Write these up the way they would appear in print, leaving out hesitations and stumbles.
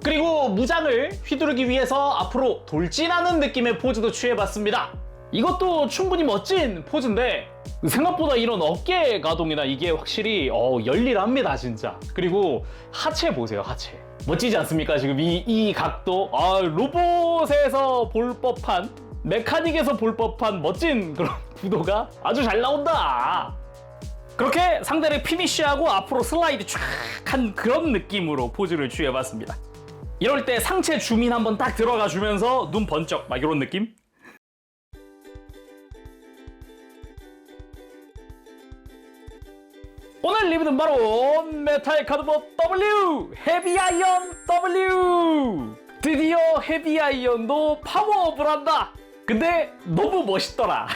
그리고 무장을 휘두르기 위해서 앞으로 돌진하는 느낌의 포즈도 취해봤습니다. 이것도 충분히 멋진 포즈인데 생각보다 이런 어깨 가동이나 이게 확실히 열일합니다 진짜. 그리고 하체 보세요. 하체 멋지지 않습니까? 지금 이 각도 로봇에서 볼 법한, 메카닉에서 볼 법한 멋진 그런 구도가 아주 잘 나온다. 그렇게 상대를 피니쉬하고 앞으로 슬라이드 쫙 한 그런 느낌으로 포즈를 취해봤습니다. 이럴 때 상체 줌인 한번 딱 들어가 주면서 눈 번쩍 막 이런 느낌? 오늘 리뷰는 바로 메탈 카드봇 W! 헤비아이언 W! 드디어 헤비아이언도 파워업을 한다! 근데 너무 멋있더라.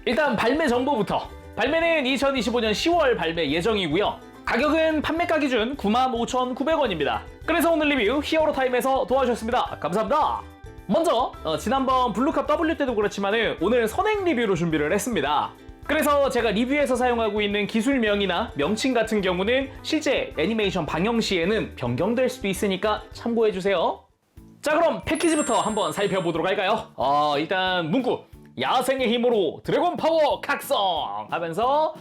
일단 발매 정보부터. 발매는 2025년 10월 발매 예정이고요. 가격은 판매가 기준 95,900원입니다. 그래서 오늘 리뷰 히어로타임에서 도와주셨습니다. 감사합니다. 먼저 지난번 블루캅 W 때도 그렇지만 오늘 선행 리뷰로 준비를 했습니다. 그래서 제가 리뷰에서 사용하고 있는 기술명이나 명칭 같은 경우는 실제 애니메이션 방영 시에는 변경될 수도 있으니까 참고해주세요. 자, 그럼 패키지부터 한번 살펴보도록 할까요? 일단 문구 야생의 힘으로 드래곤 파워 각성 하면서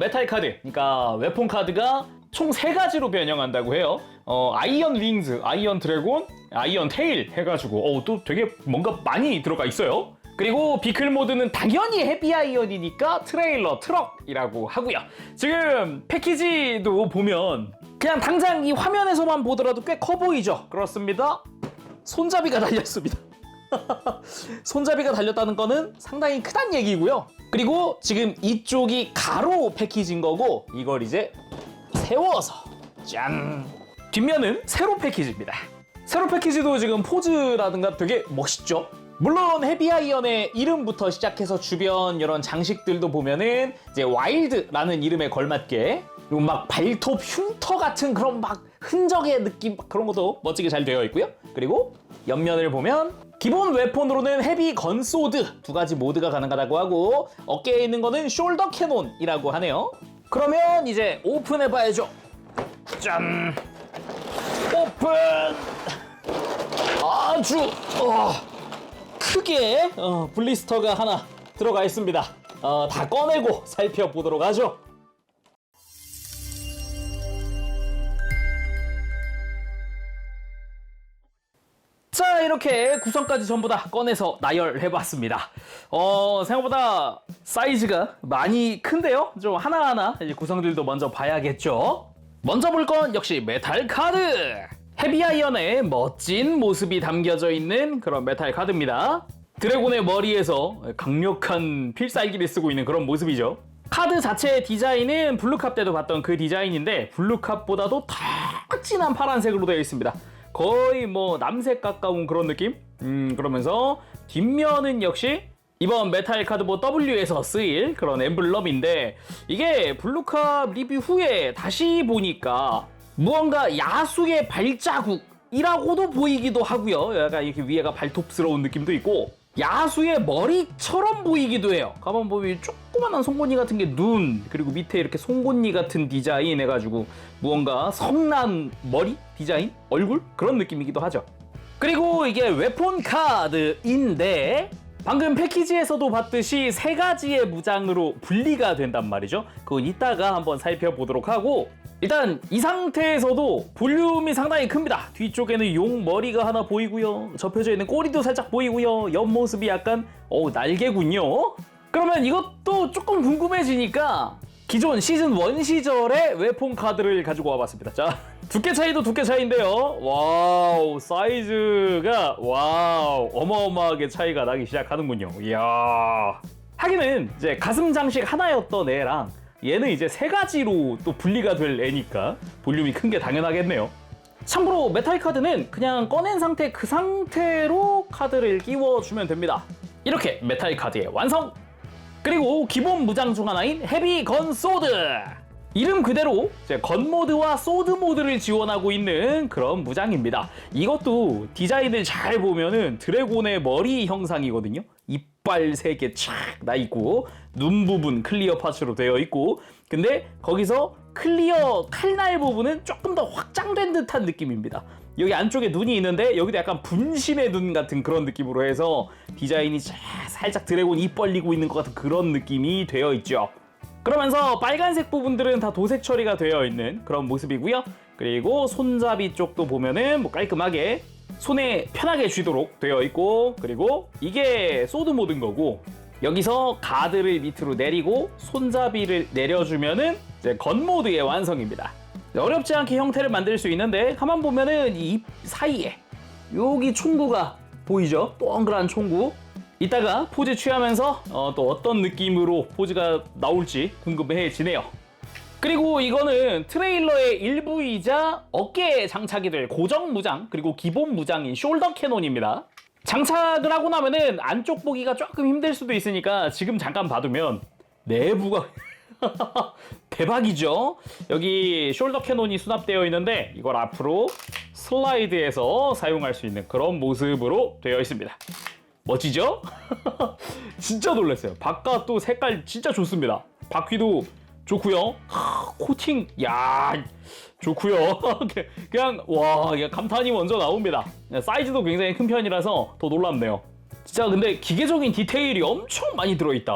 메탈 카드, 그러니까 웨폰 카드가 총 3가지로 변형한다고 해요. 아이언 윙즈, 아이언 드래곤, 아이언 테일 해가지고 또 되게 뭔가 많이 들어가 있어요. 그리고 비클 모드는 당연히 헤비아이언이니까 트레일러 트럭이라고 하고요. 지금 패키지도 보면 그냥 당장 이 화면에서만 보더라도 꽤 커 보이죠? 그렇습니다. 손잡이가 달렸습니다. 손잡이가 달렸다는 거는 상당히 크다는 얘기고요. 그리고 지금 이쪽이 가로 패키지인 거고 이걸 이제 세워서 짠! 뒷면은 세로 패키지입니다. 세로 패키지도 지금 포즈라든가 되게 멋있죠? 물론 헤비아이언의 이름부터 시작해서 주변 이런 장식들도 보면은 이제 와일드라는 이름에 걸맞게 그리고 막 발톱 흉터 같은 그런 막 흔적의 느낌 그런 것도 멋지게 잘 되어 있고요. 그리고 옆면을 보면 기본 웨폰으로는 헤비 건소드 2가지 모드가 가능하다고 하고 어깨에 있는 거는 숄더 캐논이라고 하네요. 그러면 이제 오픈해봐야죠. 짠! 오픈! 아주 크게 블리스터가 하나 들어가 있습니다. 다 꺼내고 살펴보도록 하죠. 자, 이렇게 구성까지 전부 다 꺼내서 나열해봤습니다. 생각보다 사이즈가 많이 큰데요? 좀 하나하나 이제 구성들도 먼저 봐야겠죠? 먼저 볼 건 역시 메탈 카드! 헤비아이언의 멋진 모습이 담겨져 있는 그런 메탈 카드입니다. 드래곤의 머리에서 강력한 필살기를 쓰고 있는 그런 모습이죠. 카드 자체의 디자인은 블루캅 때도 봤던 그 디자인인데 블루캅보다도 더 진한 파란색으로 되어 있습니다. 거의 뭐 남색 가까운 그런 느낌? 그러면서 뒷면은 역시 이번 메탈 카드봇 W에서 쓰일 그런 엠블럼인데 이게 블루캅 리뷰 후에 다시 보니까 무언가 야수의 발자국이라고도 보이기도 하고요. 약간 이렇게 위에가 발톱스러운 느낌도 있고 야수의 머리처럼 보이기도 해요. 가만 보면 조그만한 송곳니 같은 게 눈, 그리고 밑에 이렇게 송곳니 같은 디자인 해가지고 무언가 성난 머리 디자인? 얼굴? 그런 느낌이기도 하죠. 그리고 이게 웨폰 카드인데 방금 패키지에서도 봤듯이 3가지의 무장으로 분리가 된단 말이죠. 그건 이따가 한번 살펴보도록 하고 일단 이 상태에서도 볼륨이 상당히 큽니다. 뒤쪽에는 용 머리가 하나 보이고요. 접혀져 있는 꼬리도 살짝 보이고요. 옆모습이 약간 날개군요. 그러면 이것도 조금 궁금해지니까 기존 시즌 1 시절의 웨폰 카드를 가지고 와봤습니다. 자, 두께 차이도 두께 차이인데요. 와우, 사이즈가 어마어마하게 차이가 나기 시작하는군요. 이야. 하기는 이제 가슴 장식 하나였던 애랑 얘는 이제 3가지로 또 분리가 될 애니까 볼륨이 큰 게 당연하겠네요. 참고로 메탈 카드는 그냥 꺼낸 상태 그 상태로 카드를 끼워주면 됩니다. 이렇게 메탈 카드의 완성! 그리고 기본 무장 중 하나인 헤비 건 소드! 이름 그대로 건 모드와 소드 모드를 지원하고 있는 그런 무장입니다. 이것도 디자인을 잘 보면은 드래곤의 머리 형상이거든요. 이빨 3개 촥 나 있고 눈 부분 클리어 파츠로 되어 있고 근데 거기서 클리어 칼날 부분은 조금 더 확장된 듯한 느낌입니다. 여기 안쪽에 눈이 있는데 여기도 약간 분신의 눈 같은 그런 느낌으로 해서 디자인이 살짝 드래곤 입 벌리고 있는 것 같은 그런 느낌이 되어 있죠. 그러면서 빨간색 부분들은 다 도색 처리가 되어 있는 그런 모습이고요. 그리고 손잡이 쪽도 보면은 뭐 깔끔하게 손에 편하게 쥐도록 되어 있고, 그리고 이게 소드 모드인 거고, 여기서 가드를 밑으로 내리고 손잡이를 내려주면은 이제 건 모드의 완성입니다. 어렵지 않게 형태를 만들 수 있는데 가만 보면은 이 입 사이에 여기 총구가 보이죠? 동그란 총구. 이따가 포즈 취하면서 또 어떤 느낌으로 포즈가 나올지 궁금해지네요. 그리고 이거는 트레일러의 일부이자 어깨에 장착이 될 고정 무장 그리고 기본 무장인 숄더 캐논입니다. 장착을 하고 나면은 안쪽 보기가 조금 힘들 수도 있으니까 지금 잠깐 봐두면 내부가 대박이죠. 여기 숄더 캐논이 수납되어 있는데 이걸 앞으로 슬라이드해서 사용할 수 있는 그런 모습으로 되어 있습니다. 멋지죠? 진짜 놀랐어요. 바깥도 색깔 진짜 좋습니다. 바퀴도 좋고요. 코팅, 야, 좋고요. 그냥 와, 감탄이 먼저 나옵니다. 사이즈도 굉장히 큰 편이라서 더 놀랍네요. 진짜 근데 기계적인 디테일이 엄청 많이 들어있다.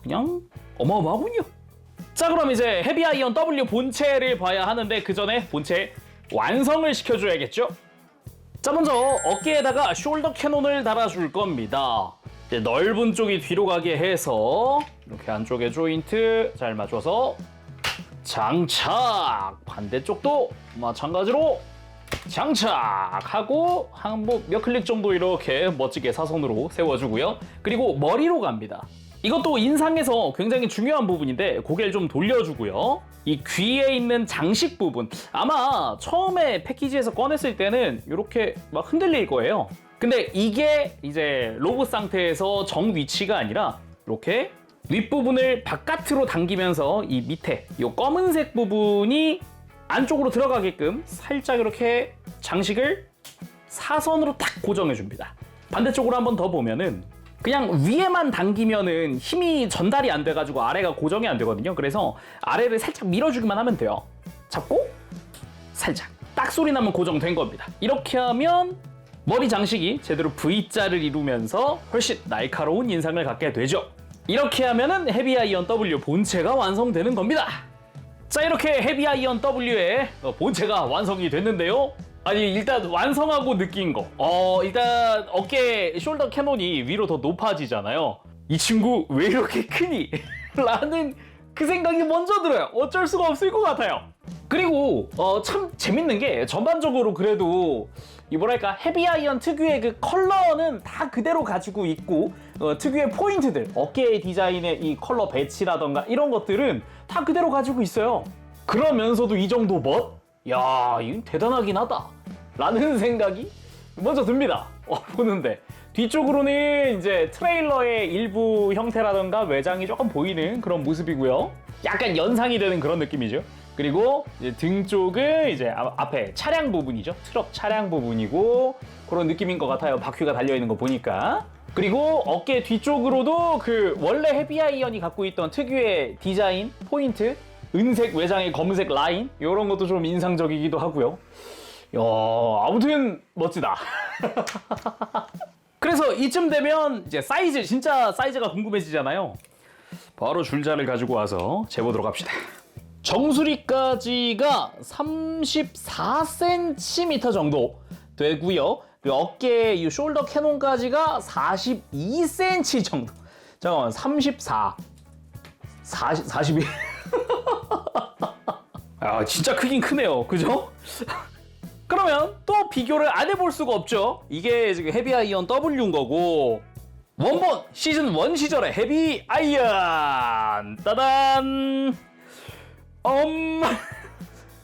그냥 어마어마하군요. 자, 그럼 이제 헤비아이언 W 본체를 봐야 하는데 그 전에 본체 완성을 시켜줘야겠죠? 자, 먼저 어깨에다가 숄더 캐논을 달아줄 겁니다. 이제 넓은 쪽이 뒤로 가게 해서 이렇게 안쪽에 조인트 잘 맞춰서 장착! 반대쪽도 마찬가지로 장착하고 몇 클릭 정도 이렇게 멋지게 사선으로 세워주고요. 그리고 머리로 갑니다. 이것도 인상에서 굉장히 중요한 부분인데 고개를 좀 돌려주고요. 이 귀에 있는 장식 부분, 아마 처음에 패키지에서 꺼냈을 때는 이렇게 막 흔들릴 거예요. 근데 이게 이제 로봇 상태에서 정 위치가 아니라 이렇게 윗부분을 바깥으로 당기면서 이 밑에 이 검은색 부분이 안쪽으로 들어가게끔 살짝 이렇게 장식을 사선으로 딱 고정해 줍니다. 반대쪽으로 한번 더 보면은 그냥 위에만 당기면은 힘이 전달이 안 돼가지고 아래가 고정이 안 되거든요. 그래서 아래를 살짝 밀어주기만 하면 돼요. 잡고 살짝 딱 소리 나면 고정된 겁니다. 이렇게 하면 머리 장식이 제대로 V자를 이루면서 훨씬 날카로운 인상을 갖게 되죠. 이렇게 하면은 헤비아이언 W 본체가 완성되는 겁니다. 자, 이렇게 헤비아이언 W의 본체가 완성이 됐는데요. 아니, 일단 완성하고 느낀 거, 일단 어깨 숄더 캐논이 위로 더 높아지잖아요. 이 친구 왜 이렇게 크니? 라는 그 생각이 먼저 들어요. 어쩔 수가 없을 것 같아요. 그리고 참 재밌는 게 전반적으로 그래도 이 뭐랄까 헤비아이언 특유의 그 컬러는 다 그대로 가지고 있고 특유의 포인트들, 어깨 디자인의 이 컬러 배치라던가 이런 것들은 다 그대로 가지고 있어요. 그러면서도 이 정도 멋? 야, 이건 대단하긴 하다 라는 생각이 먼저 듭니다. 보는데 뒤쪽으로는 이제 트레일러의 일부 형태라던가 외장이 조금 보이는 그런 모습이고요. 약간 연상이 되는 그런 느낌이죠. 그리고 이제 등 쪽은 이제 앞에 차량 부분이죠. 트럭 차량 부분이고 그런 느낌인 것 같아요. 바퀴가 달려있는 거 보니까. 그리고 어깨 뒤쪽으로도 그 원래 헤비아이언이 갖고 있던 특유의 디자인, 포인트, 은색 외장의 검은색 라인 이런 것도 좀 인상적이기도 하고요. 야, 아무튼 멋지다. 그래서 이쯤 되면 이제 사이즈, 진짜 사이즈가 궁금해지잖아요. 바로 줄자를 가지고 와서 재보도록 합시다. 정수리까지가 34cm 정도 되고요. 그리고 어깨 이 숄더 캐논까지가 42cm 정도. 잠깐만, 42. 아, 진짜 크긴 크네요. 그죠? 그러면 또 비교를 안 해볼 수가 없죠. 이게 지금 헤비아이언 W인 거고, 원본 시즌 1 시절의 헤비아이언 따단.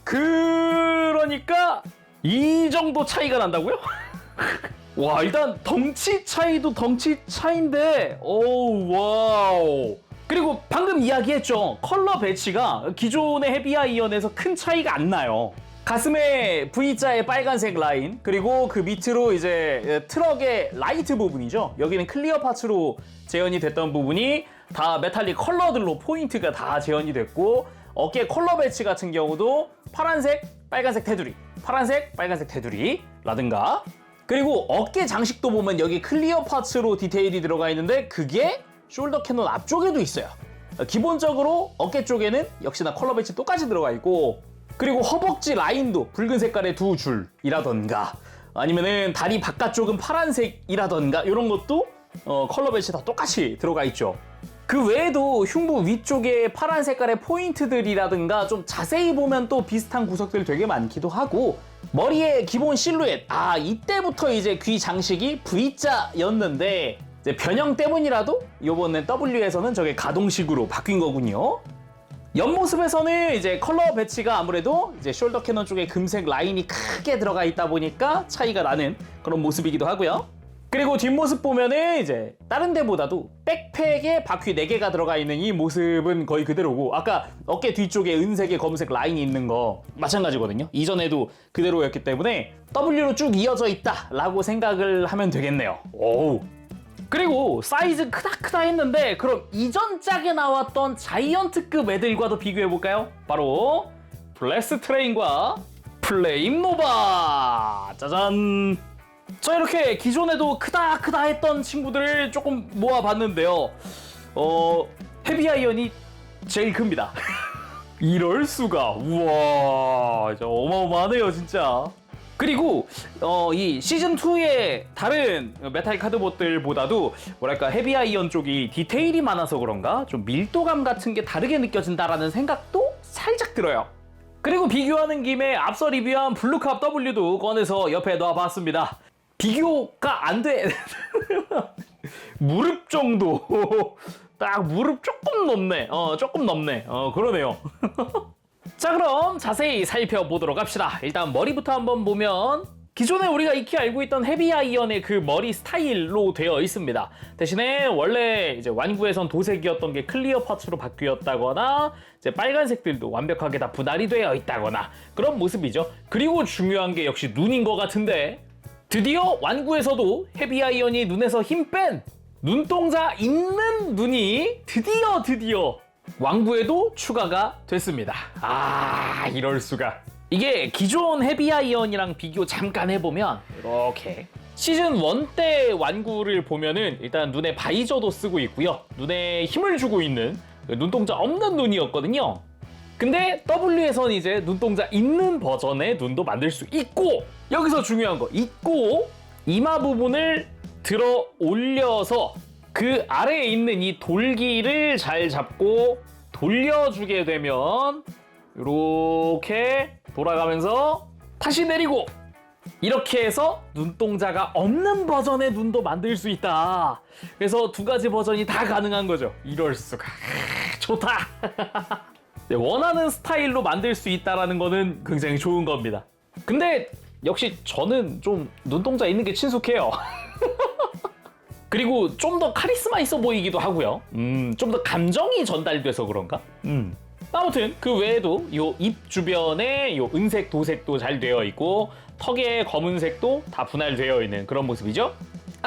그러니까 이 정도 차이가 난다고요? 와, 일단 덩치 차이도 덩치 차이인데, 오, 와우. 그리고 방금 이야기했죠. 컬러 배치가 기존의 헤비아이언에서 큰 차이가 안 나요. 가슴에 V자의 빨간색 라인, 그리고 그 밑으로 이제 트럭의 라이트 부분이죠. 여기는 클리어 파츠로 재현이 됐던 부분이 다 메탈릭 컬러들로 포인트가 다 재현이 됐고, 어깨 컬러 배치 같은 경우도 파란색, 빨간색 테두리, 파란색, 빨간색 테두리라든가 그리고 어깨 장식도 보면 여기 클리어 파츠로 디테일이 들어가 있는데 그게 숄더 캐논 앞쪽에도 있어요. 기본적으로 어깨 쪽에는 역시나 컬러 배치 똑같이 들어가 있고 그리고 허벅지 라인도 붉은 색깔의 두 줄이라던가 아니면은 다리 바깥쪽은 파란색이라던가 이런 것도 컬러 배치 다 똑같이 들어가 있죠. 그 외에도 흉부 위쪽에 파란 색깔의 포인트들이라든가 좀 자세히 보면 또 비슷한 구석들 되게 많기도 하고 머리의 기본 실루엣 이때부터 이제 귀 장식이 V자였는데 이제 변형 때문이라도 이번엔 W에서는 저게 가동식으로 바뀐 거군요. 옆모습에서는 이제 컬러 배치가 아무래도 이제 숄더 캐논 쪽에 금색 라인이 크게 들어가 있다 보니까 차이가 나는 그런 모습이기도 하고요. 그리고 뒷모습 보면은 이제 다른 데보다도 백팩에 바퀴 4개가 들어가 있는 이 모습은 거의 그대로고 아까 어깨 뒤쪽에 은색에 검은색 라인이 있는 거 마찬가지거든요. 이전에도 그대로였기 때문에 W로 쭉 이어져 있다라고 생각을 하면 되겠네요. 오우. 그리고 사이즈 크다 했는데 그럼 이전 짝에 나왔던 자이언트급 애들과도 비교해볼까요? 바로 블레스 트레인과 플레임 노바! 짜잔! 자 이렇게 기존에도 크다 했던 친구들을 조금 모아봤는데요. 헤비 아이언이 제일 큽니다. 이럴 수가. 우와, 진짜 어마어마하네요 진짜. 그리고 이 시즌2의 다른 메탈 카드봇들보다도 뭐랄까 헤비 아이언 쪽이 디테일이 많아서 그런가 좀 밀도감 같은 게 다르게 느껴진다라는 생각도 살짝 들어요. 그리고 비교하는 김에 앞서 리뷰한 블루캅 W도 꺼내서 옆에 놔봤습니다. 비교가 안 돼. 무릎 정도. 딱 무릎 조금 넘네. 조금 넘네. 그러네요. 자 그럼 자세히 살펴보도록 합시다. 일단 머리부터 한번 보면 기존에 우리가 익히 알고 있던 헤비 아이언의 그 머리 스타일로 되어 있습니다. 대신에 원래 이제 완구에선 도색이었던 게 클리어 파츠로 바뀌었다거나 이제 빨간색들도 완벽하게 다 분할이 되어 있다거나 그런 모습이죠. 그리고 중요한 게 역시 눈인 것 같은데 드디어 완구에서도 헤비 아이언이 눈에서 힘 뺀 눈동자 있는 눈이 드디어 왕구에도 추가가 됐습니다. 이럴 수가. 이게 기존 헤비 아이언이랑 비교 잠깐 해보면 이렇게 시즌 1 때 완구를 보면은 일단 눈에 바이저도 쓰고 있고요. 눈에 힘을 주고 있는 눈동자 없는 눈이었거든요. 근데 W에선 이제 눈동자 있는 버전의 눈도 만들 수 있고 여기서 중요한 거 있고 이마 부분을 들어 올려서 그 아래에 있는 이 돌기를 잘 잡고 돌려주게 되면 이렇게 돌아가면서 다시 내리고 이렇게 해서 눈동자가 없는 버전의 눈도 만들 수 있다. 그래서 두 가지 버전이 다 가능한 거죠. 이럴 수가. 좋다. 원하는 스타일로 만들 수 있다는 거는 굉장히 좋은 겁니다. 근데 역시 저는 좀 눈동자 있는 게 친숙해요. 그리고 좀 더 카리스마 있어 보이기도 하고요. 좀 더 감정이 전달돼서 그런가? 아무튼 그 외에도 요 입 주변에 요 은색 도색도 잘 되어 있고 턱의 검은색도 다 분할되어 있는 그런 모습이죠.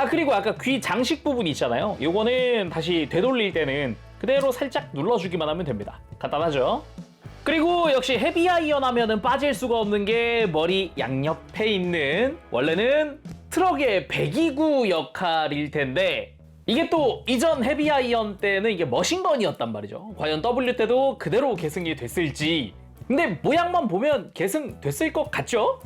그리고 아까 귀 장식 부분 있잖아요. 요거는 다시 되돌릴 때는 그대로 살짝 눌러주기만 하면 됩니다. 간단하죠? 그리고 역시 헤비 아이언 하면은 빠질 수가 없는 게 머리 양옆에 있는 원래는 트럭의 배기구 역할일 텐데 이게 또 이전 헤비 아이언 때는 이게 머신건이었단 말이죠. 과연 W 때도 그대로 계승이 됐을지. 근데 모양만 보면 계승됐을 것 같죠?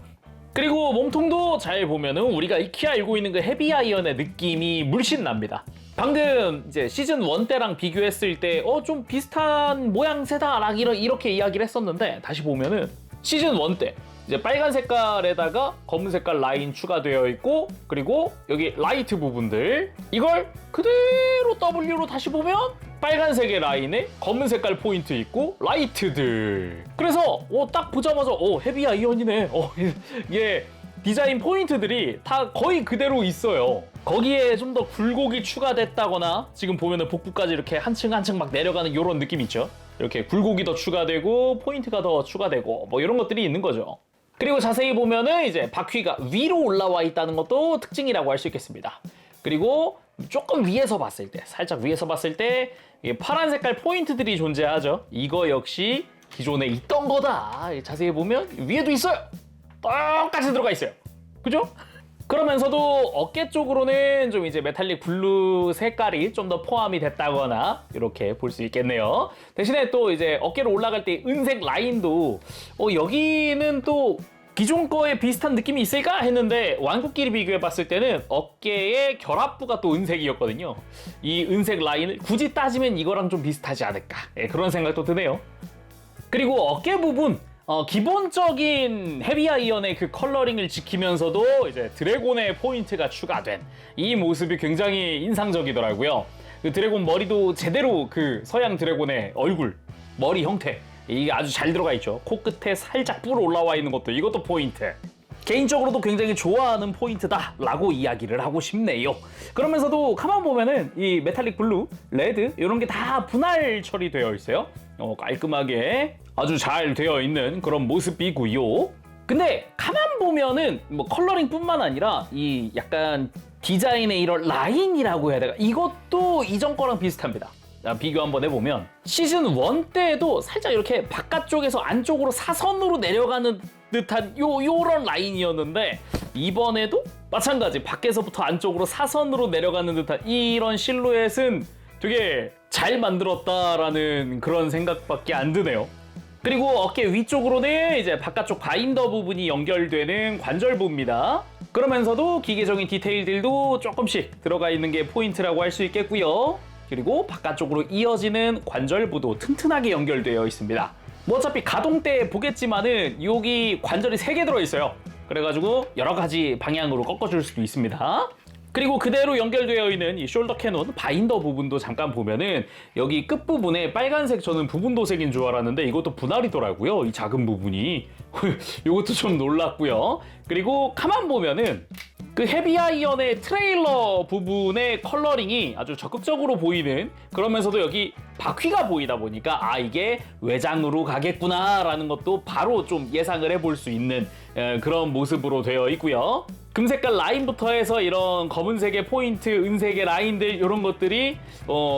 그리고 몸통도 잘 보면은 우리가 익히 알고 있는 그 헤비 아이언의 느낌이 물씬 납니다. 방금 이제 시즌 1 때랑 비교했을 때 좀 비슷한 모양새다 이렇게 이야기를 했었는데 다시 보면은 시즌 1 때 이제 빨간 색깔에다가 검은 색깔 라인 추가되어 있고 그리고 여기 라이트 부분들 이걸 그대로 W로 다시 보면 빨간색의 라인에 검은 색깔 포인트 있고 라이트들 그래서 딱 보자마자 헤비 아이언이네. 이게 디자인 포인트들이 다 거의 그대로 있어요. 거기에 좀 더 굴곡이 추가됐다거나 지금 보면은 복부까지 이렇게 한층 막 내려가는 이런 느낌 있죠. 이렇게 굴곡이 더 추가되고 포인트가 더 추가되고 뭐 이런 것들이 있는 거죠. 그리고 자세히 보면은 이제 바퀴가 위로 올라와 있다는 것도 특징이라고 할 수 있겠습니다. 그리고 조금 위에서 봤을 때 살짝 위에서 봤을 때 파란 색깔 포인트들이 존재하죠. 이거 역시 기존에 있던 거다. 자세히 보면 위에도 있어요. 똑같이 들어가 있어요. 그죠? 그러면서도 어깨 쪽으로는 좀 이제 메탈릭 블루 색깔이 좀 더 포함이 됐다거나 이렇게 볼 수 있겠네요. 대신에 또 이제 어깨로 올라갈 때 은색 라인도 여기는 또 기존 거에 비슷한 느낌이 있을까 했는데 완구끼리 비교해 봤을 때는 어깨의 결합부가 또 은색이었거든요. 이 은색 라인을 굳이 따지면 이거랑 좀 비슷하지 않을까, 그런 생각도 드네요. 그리고 어깨 부분 기본적인 헤비아이언의 그 컬러링을 지키면서도 이제 드래곤의 포인트가 추가된 이 모습이 굉장히 인상적이더라고요. 그 드래곤 머리도 제대로 그 서양 드래곤의 얼굴, 머리 형태 이게 아주 잘 들어가 있죠. 코끝에 살짝 뿔 올라와 있는 것도 이것도 포인트. 개인적으로도 굉장히 좋아하는 포인트다 라고 이야기를 하고 싶네요. 그러면서도 가만 보면은 이 메탈릭 블루, 레드 이런 게 다 분할 처리되어 있어요. 깔끔하게 아주 잘 되어 있는 그런 모습이고요. 근데 가만 보면은 뭐 컬러링뿐만 아니라 이 약간 디자인의 이런 라인이라고 해야 될까? 이것도 이전 거랑 비슷합니다. 비교 한번 해보면 시즌 1 때도 살짝 이렇게 바깥쪽에서 안쪽으로 사선으로 내려가는 듯한 요런 라인이었는데 이번에도 마찬가지 밖에서부터 안쪽으로 사선으로 내려가는 듯한 이런 실루엣은 되게 잘 만들었다라는 그런 생각밖에 안 드네요. 그리고 어깨 위쪽으로는 이제 바깥쪽 바인더 부분이 연결되는 관절부입니다. 그러면서도 기계적인 디테일들도 조금씩 들어가 있는 게 포인트라고 할 수 있겠고요. 그리고 바깥쪽으로 이어지는 관절부도 튼튼하게 연결되어 있습니다. 뭐 어차피 가동 때 보겠지만은 여기 관절이 3개 들어있어요. 그래가지고 여러 가지 방향으로 꺾어줄 수도 있습니다. 그리고 그대로 연결되어 있는 이 숄더 캐논 바인더 부분도 잠깐 보면은 여기 끝부분에 빨간색, 저는 부분도색인 줄 알았는데 이것도 분할이더라고요. 이 작은 부분이. 이것도 좀 놀랐고요. 그리고 가만 보면은 그 헤비아이언의 트레일러 부분의 컬러링이 아주 적극적으로 보이는, 그러면서도 여기 바퀴가 보이다 보니까 이게 외장으로 가겠구나 라는 것도 바로 좀 예상을 해볼 수 있는 그런 모습으로 되어 있고요. 금색깔 라인부터 해서 이런 검은색의 포인트, 은색의 라인들 이런 것들이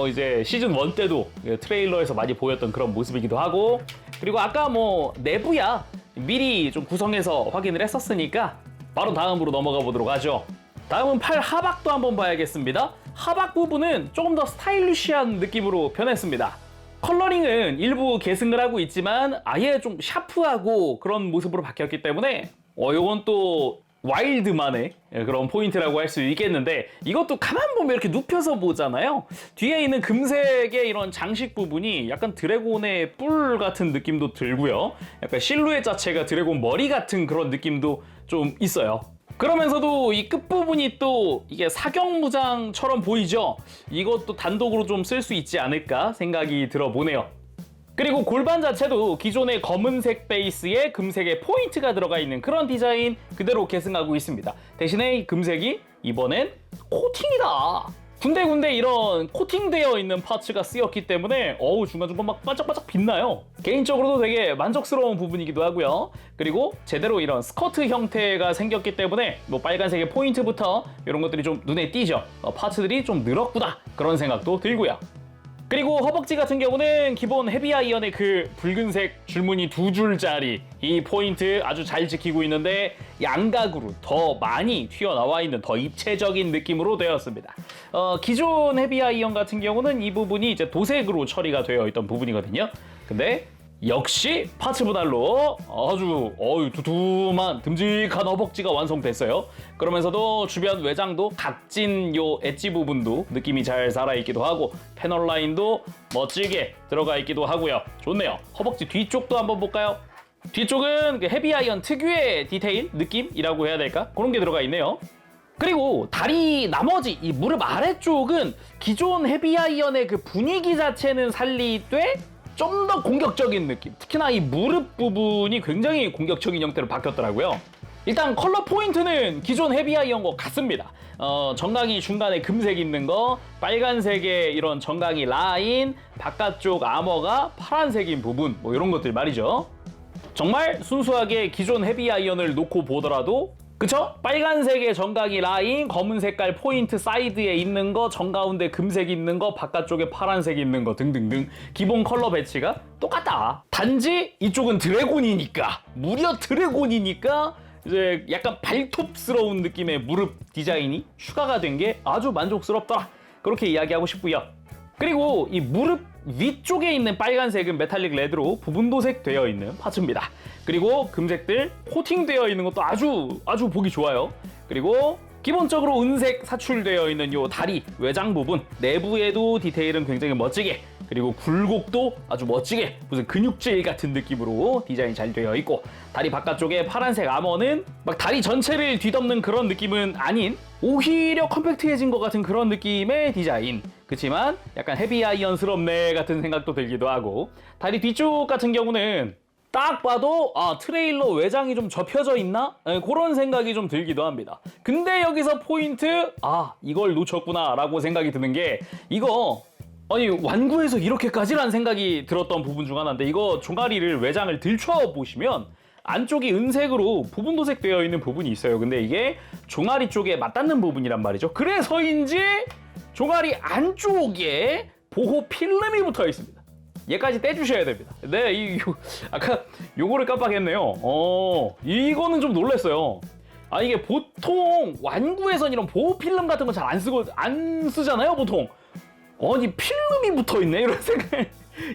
이제 시즌 1 때도 트레일러에서 많이 보였던 그런 모습이기도 하고, 그리고 아까 뭐 내부야 미리 좀 구성해서 확인을 했었으니까 바로 다음으로 넘어가 보도록 하죠. 다음은 팔 하박도 한번 봐야겠습니다. 하박 부분은 조금 더 스타일리시한 느낌으로 변했습니다. 컬러링은 일부 계승을 하고 있지만 아예 좀 샤프하고 그런 모습으로 바뀌었기 때문에 이건 또 와일드만의 그런 포인트라고 할 수 있겠는데, 이것도 가만 보면 이렇게 눕혀서 보잖아요. 뒤에 있는 금색의 이런 장식 부분이 약간 드래곤의 뿔 같은 느낌도 들고요. 약간 실루엣 자체가 드래곤 머리 같은 그런 느낌도 좀 있어요. 그러면서도 이 끝부분이 또 이게 사격무장처럼 보이죠? 이것도 단독으로 좀 쓸 수 있지 않을까 생각이 들어보네요. 그리고 골반 자체도 기존의 검은색 베이스에 금색의 포인트가 들어가 있는 그런 디자인 그대로 계승하고 있습니다. 대신에 이 금색이 이번엔 코팅이다. 군데군데 이런 코팅되어 있는 파츠가 쓰였기 때문에 중간중간 막 반짝반짝 빛나요. 개인적으로도 되게 만족스러운 부분이기도 하고요. 그리고 제대로 이런 스커트 형태가 생겼기 때문에 뭐 빨간색의 포인트부터 이런 것들이 좀 눈에 띄죠. 파츠들이 좀 늘었구나 그런 생각도 들고요. 그리고 허벅지 같은 경우는 기본 헤비아이언의 그 붉은색 줄무늬 2줄짜리 이 포인트 아주 잘 지키고 있는데 양각으로 더 많이 튀어나와 있는 더 입체적인 느낌으로 되었습니다. 기존 헤비아이언 같은 경우는 이 부분이 이제 도색으로 처리가 되어 있던 부분이거든요. 근데 역시 파츠 분할로 아주 두툼한 듬직한 허벅지가 완성됐어요. 그러면서도 주변 외장도 각진 요 엣지 부분도 느낌이 잘 살아있기도 하고 패널 라인도 멋지게 들어가 있기도 하고요. 좋네요. 허벅지 뒤쪽도 한번 볼까요? 뒤쪽은 그 헤비아이언 특유의 디테일 느낌이라고 해야 될까? 그런 게 들어가 있네요. 그리고 다리 나머지 이 무릎 아래쪽은 기존 헤비아이언의 그 분위기 자체는 살리되 좀 더 공격적인 느낌, 특히나 이 무릎 부분이 굉장히 공격적인 형태로 바뀌었더라고요. 일단 컬러 포인트는 기존 헤비아이언과 같습니다. 정강이 중간에 금색 있는 거, 빨간색의 이런 정강이 라인, 바깥쪽 아머가 파란색인 부분, 뭐 이런 것들 말이죠. 정말 순수하게 기존 헤비아이언을 놓고 보더라도 그쵸? 빨간색의 정강이 라인, 검은 색깔 포인트 사이드에 있는 거, 정가운데 금색 있는 거, 바깥쪽에 파란색 있는 거 등등등 기본 컬러 배치가 똑같다. 단지 이쪽은 드래곤이니까, 무려 드래곤이니까 이제 약간 발톱스러운 느낌의 무릎 디자인이 추가가 된 게 아주 만족스럽더라. 그렇게 이야기하고 싶고요. 그리고 이 무릎 위쪽에 있는 빨간색은 메탈릭 레드로 부분 도색 되어 있는 파츠입니다. 그리고 금색들 코팅되어 있는 것도 아주 보기 좋아요. 그리고 기본적으로 은색 사출되어 있는 요 다리 외장 부분 내부에도 디테일은 굉장히 멋지게, 그리고 굴곡도 아주 멋지게 무슨 근육질 같은 느낌으로 디자인 잘 되어 있고, 다리 바깥쪽에 파란색 아머는 막 다리 전체를 뒤덮는 그런 느낌은 아닌 오히려 컴팩트해진 것 같은 그런 느낌의 디자인. 그치만 약간 헤비아이언스럽네 같은 생각도 들기도 하고, 다리 뒤쪽 같은 경우는 딱 봐도 트레일러 외장이 좀 접혀져 있나? 그런 생각이 좀 들기도 합니다. 근데 여기서 포인트, 이걸 놓쳤구나 라고 생각이 드는 게, 이거 아니 완구해서 이렇게까지라는 생각이 들었던 부분 중 하나인데, 이거 종아리를 외장을 들춰 보시면 안쪽이 은색으로 부분 도색되어 있는 부분이 있어요. 근데 이게 종아리 쪽에 맞닿는 부분이란 말이죠. 그래서인지 종아리 안쪽에 보호 필름이 붙어 있습니다. 얘까지 떼주셔야 됩니다. 네, 아까 요거를 깜빡했네요. 이거는 좀 놀랐어요. 이게 보통 완구에선 이런 보호 필름 같은 거 잘 안 쓰잖아요, 보통. 아니, 필름이 붙어 있네?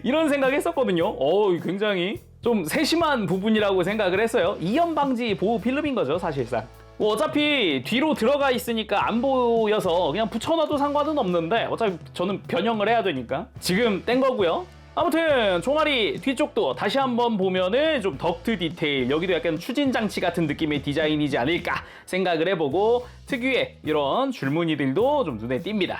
이런 생각 했었거든요. 굉장히 좀 세심한 부분이라고 생각을 했어요. 이연 방지 보호 필름인 거죠, 사실상. 뭐 어차피 뒤로 들어가 있으니까 안 보여서 그냥 붙여놔도 상관은 없는데, 어차피 저는 변형을 해야 되니까 지금 뗀 거고요. 아무튼 종아리 뒤쪽도 다시 한번 보면은 좀 덕트 디테일, 여기도 약간 추진 장치 같은 느낌의 디자인이지 않을까 생각을 해보고, 특유의 이런 줄무늬들도 좀 눈에 띕니다.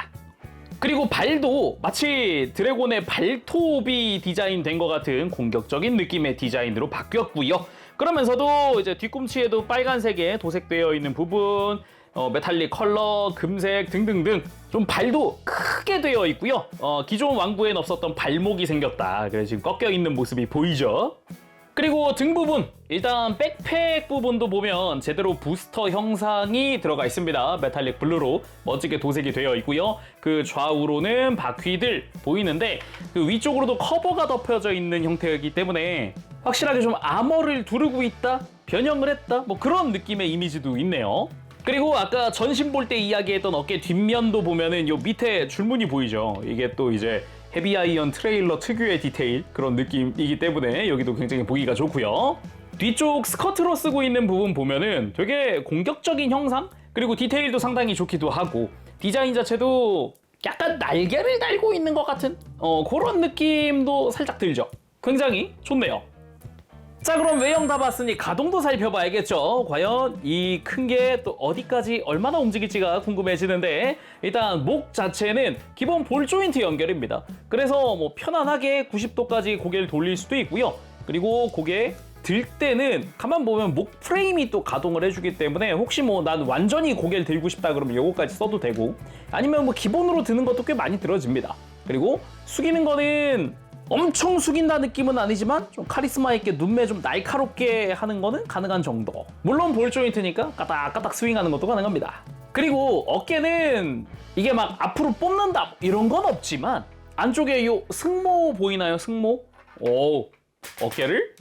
그리고 발도 마치 드래곤의 발톱이 디자인된 것 같은 공격적인 느낌의 디자인으로 바뀌었고요. 그러면서도 이제 뒤꿈치에도 빨간색에 도색되어 있는 부분, 메탈릭 컬러, 금색 등등등 좀 발도 크게 되어 있고요. 기존 왕구엔 없었던 발목이 생겼다. 그래서 지금 꺾여 있는 모습이 보이죠. 그리고 등 부분, 일단 백팩 부분도 보면 제대로 부스터 형상이 들어가 있습니다. 메탈릭 블루로 멋지게 도색이 되어 있고요. 그 좌우로는 바퀴들 보이는데 그 위쪽으로도 커버가 덮여져 있는 형태이기 때문에 확실하게 좀 아머를 두르고 있다, 변형을 했다, 뭐 그런 느낌의 이미지도 있네요. 그리고 아까 전신 볼 때 이야기했던 어깨 뒷면도 보면은 요 밑에 줄무늬 보이죠? 이게 또 이제 헤비아이언 트레일러 특유의 디테일, 그런 느낌이기 때문에 여기도 굉장히 보기가 좋고요. 뒤쪽 스커트로 쓰고 있는 부분 보면은 되게 공격적인 형상, 그리고 디테일도 상당히 좋기도 하고, 디자인 자체도 약간 날개를 달고 있는 것 같은 그런 느낌도 살짝 들죠. 굉장히 좋네요. 자, 그럼 외형 다 봤으니 가동도 살펴봐야겠죠. 과연 이 큰 게 또 어디까지 얼마나 움직일지가 궁금해지는데, 일단 목 자체는 기본 볼 조인트 연결입니다. 그래서 뭐 편안하게 90도까지 고개를 돌릴 수도 있고요. 그리고 고개 들 때는 가만 보면 목 프레임이 또 가동을 해주기 때문에, 혹시 뭐 난 완전히 고개를 들고 싶다 그러면 요거까지 써도 되고, 아니면 뭐 기본으로 드는 것도 꽤 많이 들어집니다. 그리고 숙이는 거는 엄청 숙인다 느낌은 아니지만 좀 카리스마 있게 눈매 좀 날카롭게 하는 거는 가능한 정도. 물론 볼 조인트니까 까딱까딱 스윙하는 것도 가능합니다. 그리고 어깨는 이게 막 앞으로 뽑는다 이런 건 없지만, 안쪽에 요 승모 보이나요? 승모? 어깨를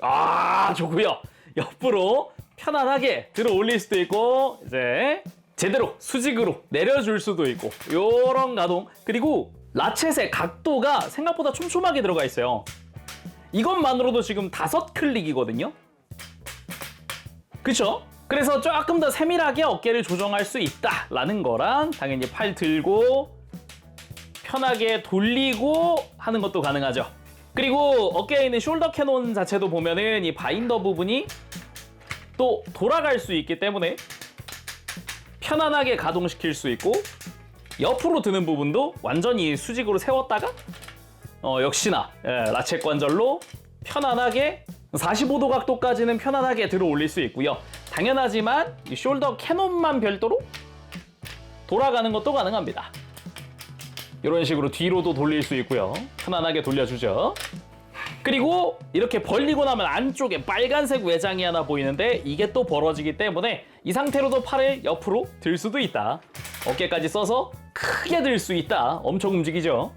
좋고요. 옆으로 편안하게 들어 올릴 수도 있고, 이제 제대로 수직으로 내려줄 수도 있고, 요런 가동. 그리고 라쳇의 각도가 생각보다 촘촘하게 들어가 있어요. 이것만으로도 지금 5클릭이거든요. 그쵸? 그래서 조금 더 세밀하게 어깨를 조정할 수 있다라는 거랑, 당연히 팔 들고 편하게 돌리고 하는 것도 가능하죠. 그리고 어깨에 있는 숄더 캐논 자체도 보면은 이 바인더 부분이 또 돌아갈 수 있기 때문에 편안하게 가동시킬 수 있고, 옆으로 드는 부분도 완전히 수직으로 세웠다가 역시나 라쳇 관절로 편안하게 45도 각도까지는 편안하게 들어 올릴 수 있고요. 당연하지만 이 숄더 캐논만 별도로 돌아가는 것도 가능합니다. 이런 식으로 뒤로도 돌릴 수 있고요. 편안하게 돌려주죠. 그리고 이렇게 벌리고 나면 안쪽에 빨간색 외장이 하나 보이는데 이게 또 벌어지기 때문에 이 상태로도 팔을 옆으로 들 수도 있다. 어깨까지 써서 크게 들 수 있다. 엄청 움직이죠.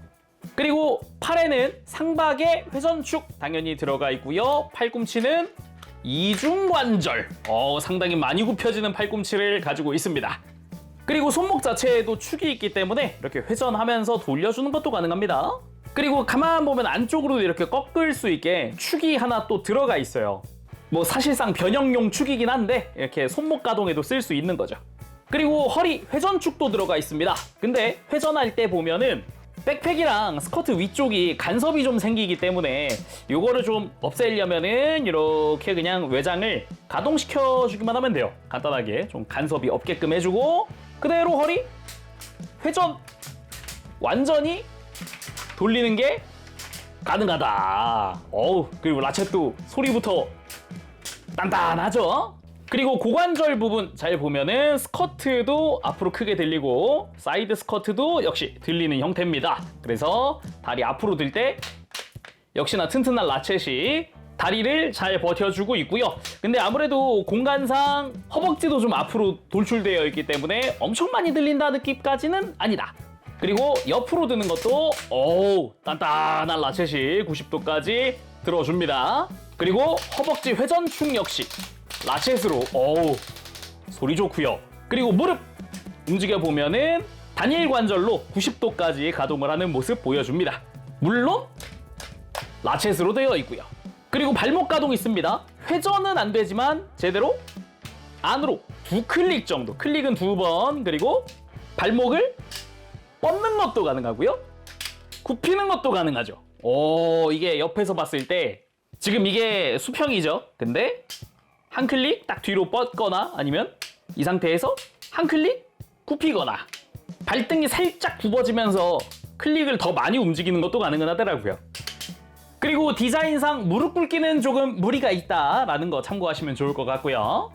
그리고 팔에는 상박의 회전축 당연히 들어가 있고요. 팔꿈치는 이중관절, 상당히 많이 굽혀지는 팔꿈치를 가지고 있습니다. 그리고 손목 자체에도 축이 있기 때문에 이렇게 회전하면서 돌려주는 것도 가능합니다. 그리고 가만 보면 안쪽으로도 이렇게 꺾을 수 있게 축이 하나 또 들어가 있어요. 뭐 사실상 변형용 축이긴 한데 이렇게 손목 가동에도 쓸 수 있는 거죠. 그리고 허리 회전축도 들어가 있습니다. 근데 회전할 때 보면은 백팩이랑 스커트 위쪽이 간섭이 좀 생기기 때문에 요거를 좀 없애려면은 이렇게 그냥 외장을 가동시켜주기만 하면 돼요. 간단하게 좀 간섭이 없게끔 해주고 그대로 허리 회전 완전히 돌리는 게 가능하다. 그리고 라쳇도 소리부터 단단하죠? 그리고 고관절 부분 잘 보면은 스커트도 앞으로 크게 들리고 사이드 스커트도 역시 들리는 형태입니다. 그래서 다리 앞으로 들 때 역시나 튼튼한 라쳇이 다리를 잘 버텨주고 있고요. 근데 아무래도 공간상 허벅지도 좀 앞으로 돌출되어 있기 때문에 엄청 많이 들린다 느낌까지는 아니다. 그리고 옆으로 드는 것도 단단한 라쳇이 90도까지 들어줍니다. 그리고 허벅지 회전축 역시 라쳇으로 소리 좋고요. 그리고 무릎 움직여 보면은 단일 관절로 90도까지 가동을 하는 모습 보여줍니다. 물론 라쳇으로 되어 있고요. 그리고 발목 가동 있습니다. 회전은 안 되지만 제대로 안으로 2클릭 정도, 클릭은 2번, 그리고 발목을 뻗는 것도 가능하고요. 굽히는 것도 가능하죠. 이게 옆에서 봤을 때 지금 이게 수평이죠. 근데 한 클릭 딱 뒤로 뻗거나 아니면 이 상태에서 한 클릭 굽히거나 발등이 살짝 굽어지면서 클릭을 더 많이 움직이는 것도 가능은 하더라고요. 그리고 디자인상 무릎 꿇기는 조금 무리가 있다라는 거 참고하시면 좋을 것 같고요.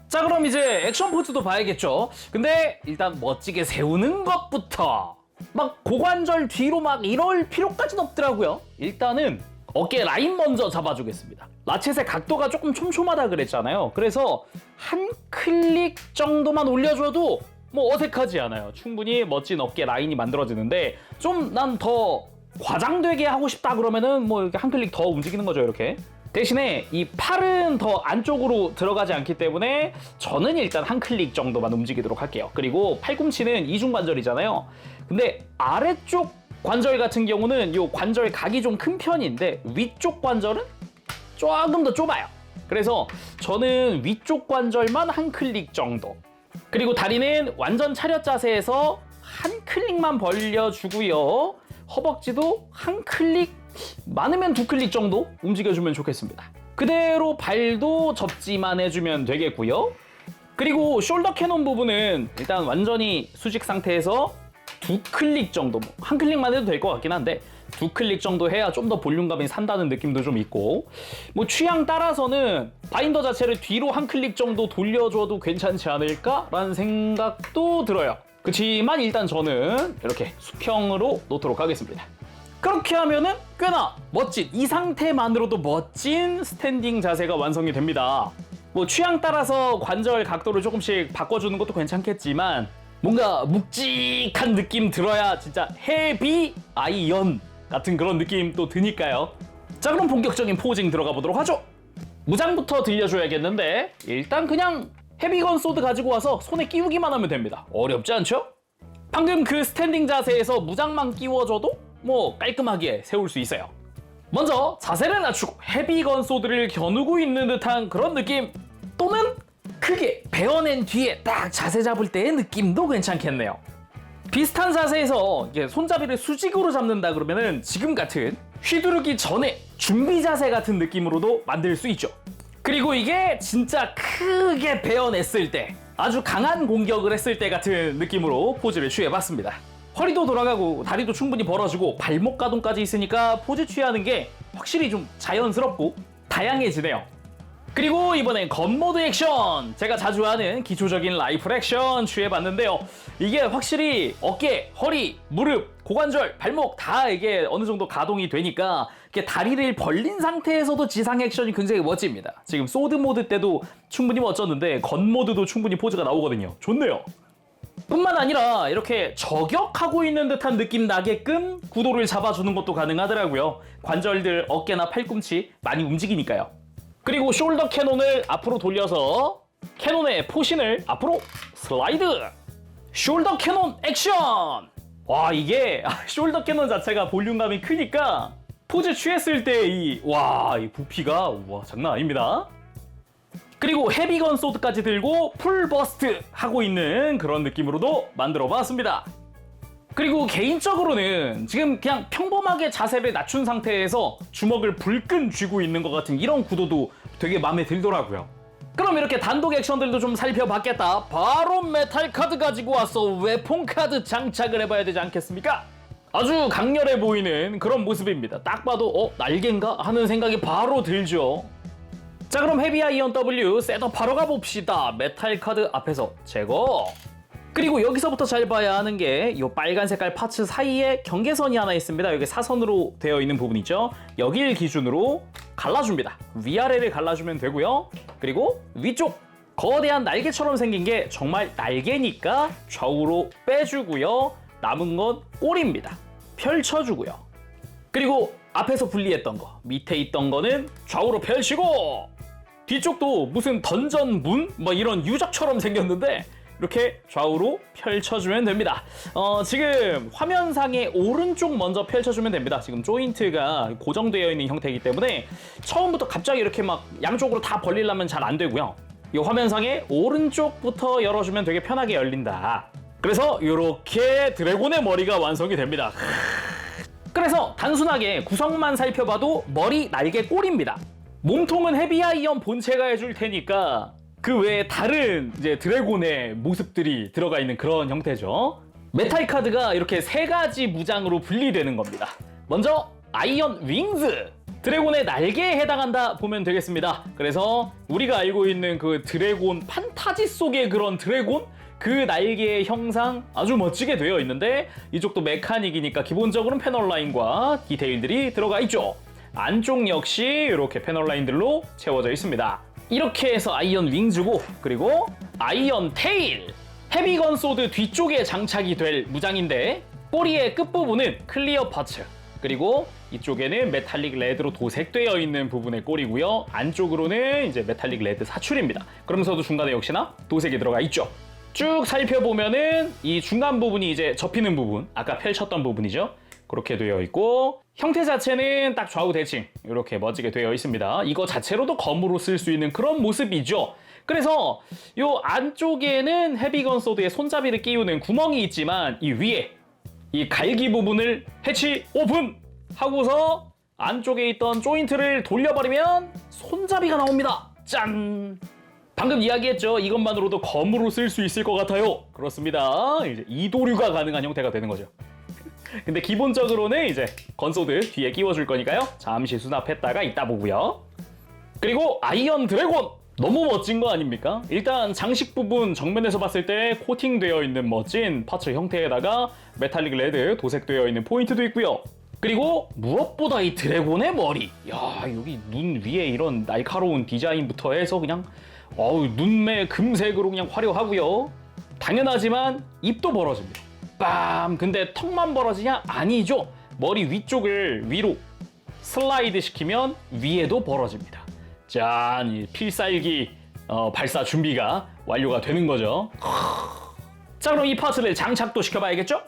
자, 그럼 이제 액션 포즈도 봐야겠죠. 근데 일단 멋지게 세우는 것부터 막 고관절 뒤로 막 이럴 필요까지는 없더라고요. 일단은 어깨 라인 먼저 잡아주겠습니다. 라쳇의 각도가 조금 촘촘하다 그랬잖아요. 그래서 한 클릭 정도만 올려줘도 뭐 어색하지 않아요. 충분히 멋진 어깨 라인이 만들어지는데 좀 난 더 과장되게 하고 싶다 그러면은 뭐 이렇게 한 클릭 더 움직이는 거죠. 이렇게. 대신에 이 팔은 더 안쪽으로 들어가지 않기 때문에 저는 일단 한 클릭 정도만 움직이도록 할게요. 그리고 팔꿈치는 이중관절이잖아요. 근데 아래쪽 관절 같은 경우는 이 관절 각이 좀 큰 편인데 위쪽 관절은 조금 더 좁아요. 그래서 저는 위쪽 관절만 한 클릭 정도. 그리고 다리는 완전 차렷 자세에서 한 클릭만 벌려주고요. 허벅지도 한 클릭, 많으면 2클릭 정도 움직여주면 좋겠습니다. 그대로 발도 접지만 해주면 되겠고요. 그리고 숄더 캐논 부분은 일단 완전히 수직 상태에서 2클릭 정도, 한 클릭만 해도 될 것 같긴 한데 2클릭 정도 해야 좀 더 볼륨감이 산다는 느낌도 좀 있고, 뭐 취향 따라서는 바인더 자체를 뒤로 한 클릭 정도 돌려줘도 괜찮지 않을까라는 생각도 들어요. 그치만 일단 저는 이렇게 수평으로 놓도록 하겠습니다. 그렇게 하면은 꽤나 멋진, 이 상태만으로도 멋진 스탠딩 자세가 완성이 됩니다. 뭐 취향 따라서 관절 각도를 조금씩 바꿔주는 것도 괜찮겠지만 뭔가 묵직한 느낌 들어야 진짜 헤비 아이언 같은 그런 느낌 또 드니까요. 자, 그럼 본격적인 포징 들어가 보도록 하죠. 무장부터 들려줘야겠는데 일단 그냥 헤비건 소드 가지고 와서 손에 끼우기만 하면 됩니다. 어렵지 않죠? 방금 그 스탠딩 자세에서 무장만 끼워줘도 뭐 깔끔하게 세울 수 있어요. 먼저 자세를 낮추고 헤비건 소드를 겨누고 있는 듯한 그런 느낌, 또는 크게 베어낸 뒤에 딱 자세 잡을 때의 느낌도 괜찮겠네요. 비슷한 자세에서 이게 손잡이를 수직으로 잡는다 그러면은 지금 같은 휘두르기 전에 준비 자세 같은 느낌으로도 만들 수 있죠. 그리고 이게 진짜 크게 베어냈을 때, 아주 강한 공격을 했을 때 같은 느낌으로 포즈를 취해봤습니다. 허리도 돌아가고 다리도 충분히 벌어지고 발목 가동까지 있으니까 포즈 취하는 게 확실히 좀 자연스럽고 다양해지네요. 그리고 이번엔 건모드 액션! 제가 자주 하는 기초적인 라이플 액션 취해봤는데요. 이게 확실히 어깨, 허리, 무릎, 고관절, 발목 다 이게 어느 정도 가동이 되니까 이렇게 다리를 벌린 상태에서도 지상 액션이 굉장히 멋집니다. 지금 소드 모드 때도 충분히 멋졌는데 건 모드도 충분히 포즈가 나오거든요. 좋네요. 뿐만 아니라 이렇게 저격하고 있는 듯한 느낌 나게끔 구도를 잡아주는 것도 가능하더라고요. 관절들, 어깨나 팔꿈치 많이 움직이니까요. 그리고 숄더 캐논을 앞으로 돌려서 캐논의 포신을 앞으로 슬라이드! 숄더 캐논 액션! 와, 이게 숄더 캐논 자체가 볼륨감이 크니까 포즈 취했을 때 이 부피가 장난 아닙니다. 그리고 헤비건 소드까지 들고 풀버스트 하고 있는 그런 느낌으로도 만들어 봤습니다. 그리고 개인적으로는 지금 그냥 평범하게 자세를 낮춘 상태에서 주먹을 불끈 쥐고 있는 것 같은 이런 구도도 되게 마음에 들더라고요. 그럼 이렇게 단독 액션들도 좀 살펴봤겠다. 바로 메탈 카드 가지고 와서 웨폰 카드 장착을 해봐야 되지 않겠습니까? 아주 강렬해 보이는 그런 모습입니다. 딱 봐도 날개인가 하는 생각이 바로 들죠. 자, 그럼 헤비 아이언 W 셋업하러 가봅시다. 메탈 카드 앞에서 제거. 그리고 여기서부터 잘 봐야 하는 게 이 빨간 색깔 파츠 사이에 경계선이 하나 있습니다. 여기 사선으로 되어 있는 부분 있죠. 여길 기준으로 갈라줍니다. 위아래를 갈라주면 되고요. 그리고 위쪽 거대한 날개처럼 생긴 게 정말 날개니까 좌우로 빼주고요. 남은 건 꼬리입니다. 펼쳐주고요. 그리고 앞에서 분리했던 거, 밑에 있던 거는 좌우로 펼치고, 뒤쪽도 무슨 던전 문? 이런 유적처럼 생겼는데 이렇게 좌우로 펼쳐주면 됩니다. 지금 화면상의 오른쪽 먼저 펼쳐주면 됩니다. 지금 조인트가 고정되어 있는 형태이기 때문에 처음부터 갑자기 이렇게 막 양쪽으로 다 벌리려면 잘 안 되고요. 이 화면상의 오른쪽부터 열어주면 되게 편하게 열린다. 그래서 이렇게 드래곤의 머리가 완성이 됩니다. 그래서 단순하게 구성만 살펴봐도 머리, 날개, 꼬리입니다. 몸통은 헤비 아이언 본체가 해줄 테니까 그 외에 다른 이제 드래곤의 모습들이 들어가 있는 그런 형태죠. 메탈 카드가 이렇게 세 가지 무장으로 분리되는 겁니다. 먼저 아이언 윙즈, 드래곤의 날개에 해당한다 보면 되겠습니다. 그래서 우리가 알고 있는 그 드래곤 판타지 속의 그런 드래곤, 그 날개의 형상 아주 멋지게 되어 있는데 이쪽도 메카닉이니까 기본적으로는 패널 라인과 디테일들이 들어가 있죠. 안쪽 역시 이렇게 패널 라인들로 채워져 있습니다. 이렇게 해서 아이언 윙즈고, 그리고 아이언 테일, 헤비건 소드 뒤쪽에 장착이 될 무장인데 꼬리의 끝부분은 클리어 파츠, 그리고 이쪽에는 메탈릭 레드로 도색되어 있는 부분의 꼬리고요. 안쪽으로는 이제 메탈릭 레드 사출입니다. 그러면서도 중간에 역시나 도색이 들어가 있죠. 쭉 살펴보면은 이 중간 부분이 이제 접히는 부분, 아까 펼쳤던 부분이죠. 그렇게 되어 있고, 형태 자체는 딱 좌우 대칭 이렇게 멋지게 되어 있습니다. 이거 자체로도 검으로 쓸 수 있는 그런 모습이죠. 그래서 이 안쪽에는 헤비건 소드의 손잡이를 끼우는 구멍이 있지만 이 위에 이 갈기 부분을 해치 오픈 하고서 안쪽에 있던 조인트를 돌려버리면 손잡이가 나옵니다. 짠! 방금 이야기했죠. 이것만으로도 검으로 쓸 수 있을 것 같아요. 그렇습니다. 이제 이도류가 가능한 형태가 되는 거죠. 근데 기본적으로는 이제 건소드 뒤에 끼워줄 거니까요. 잠시 수납했다가 이따 보고요. 그리고 아이언 드래곤! 너무 멋진 거 아닙니까? 일단 장식 부분 정면에서 봤을 때 코팅되어 있는 멋진 파츠 형태에다가 메탈릭 레드 도색되어 있는 포인트도 있고요. 그리고 무엇보다 이 드래곤의 머리. 야, 여기 눈 위에 이런 날카로운 디자인부터 해서 그냥 눈매 금색으로 그냥 화려하고요. 당연하지만 입도 벌어집니다. 빰! 근데 턱만 벌어지냐? 아니죠. 머리 위쪽을 위로 슬라이드 시키면 위에도 벌어집니다. 짠! 이 필살기 발사 준비가 완료가 되는 거죠. 자, 그럼 이 파츠를 장착도 시켜봐야겠죠?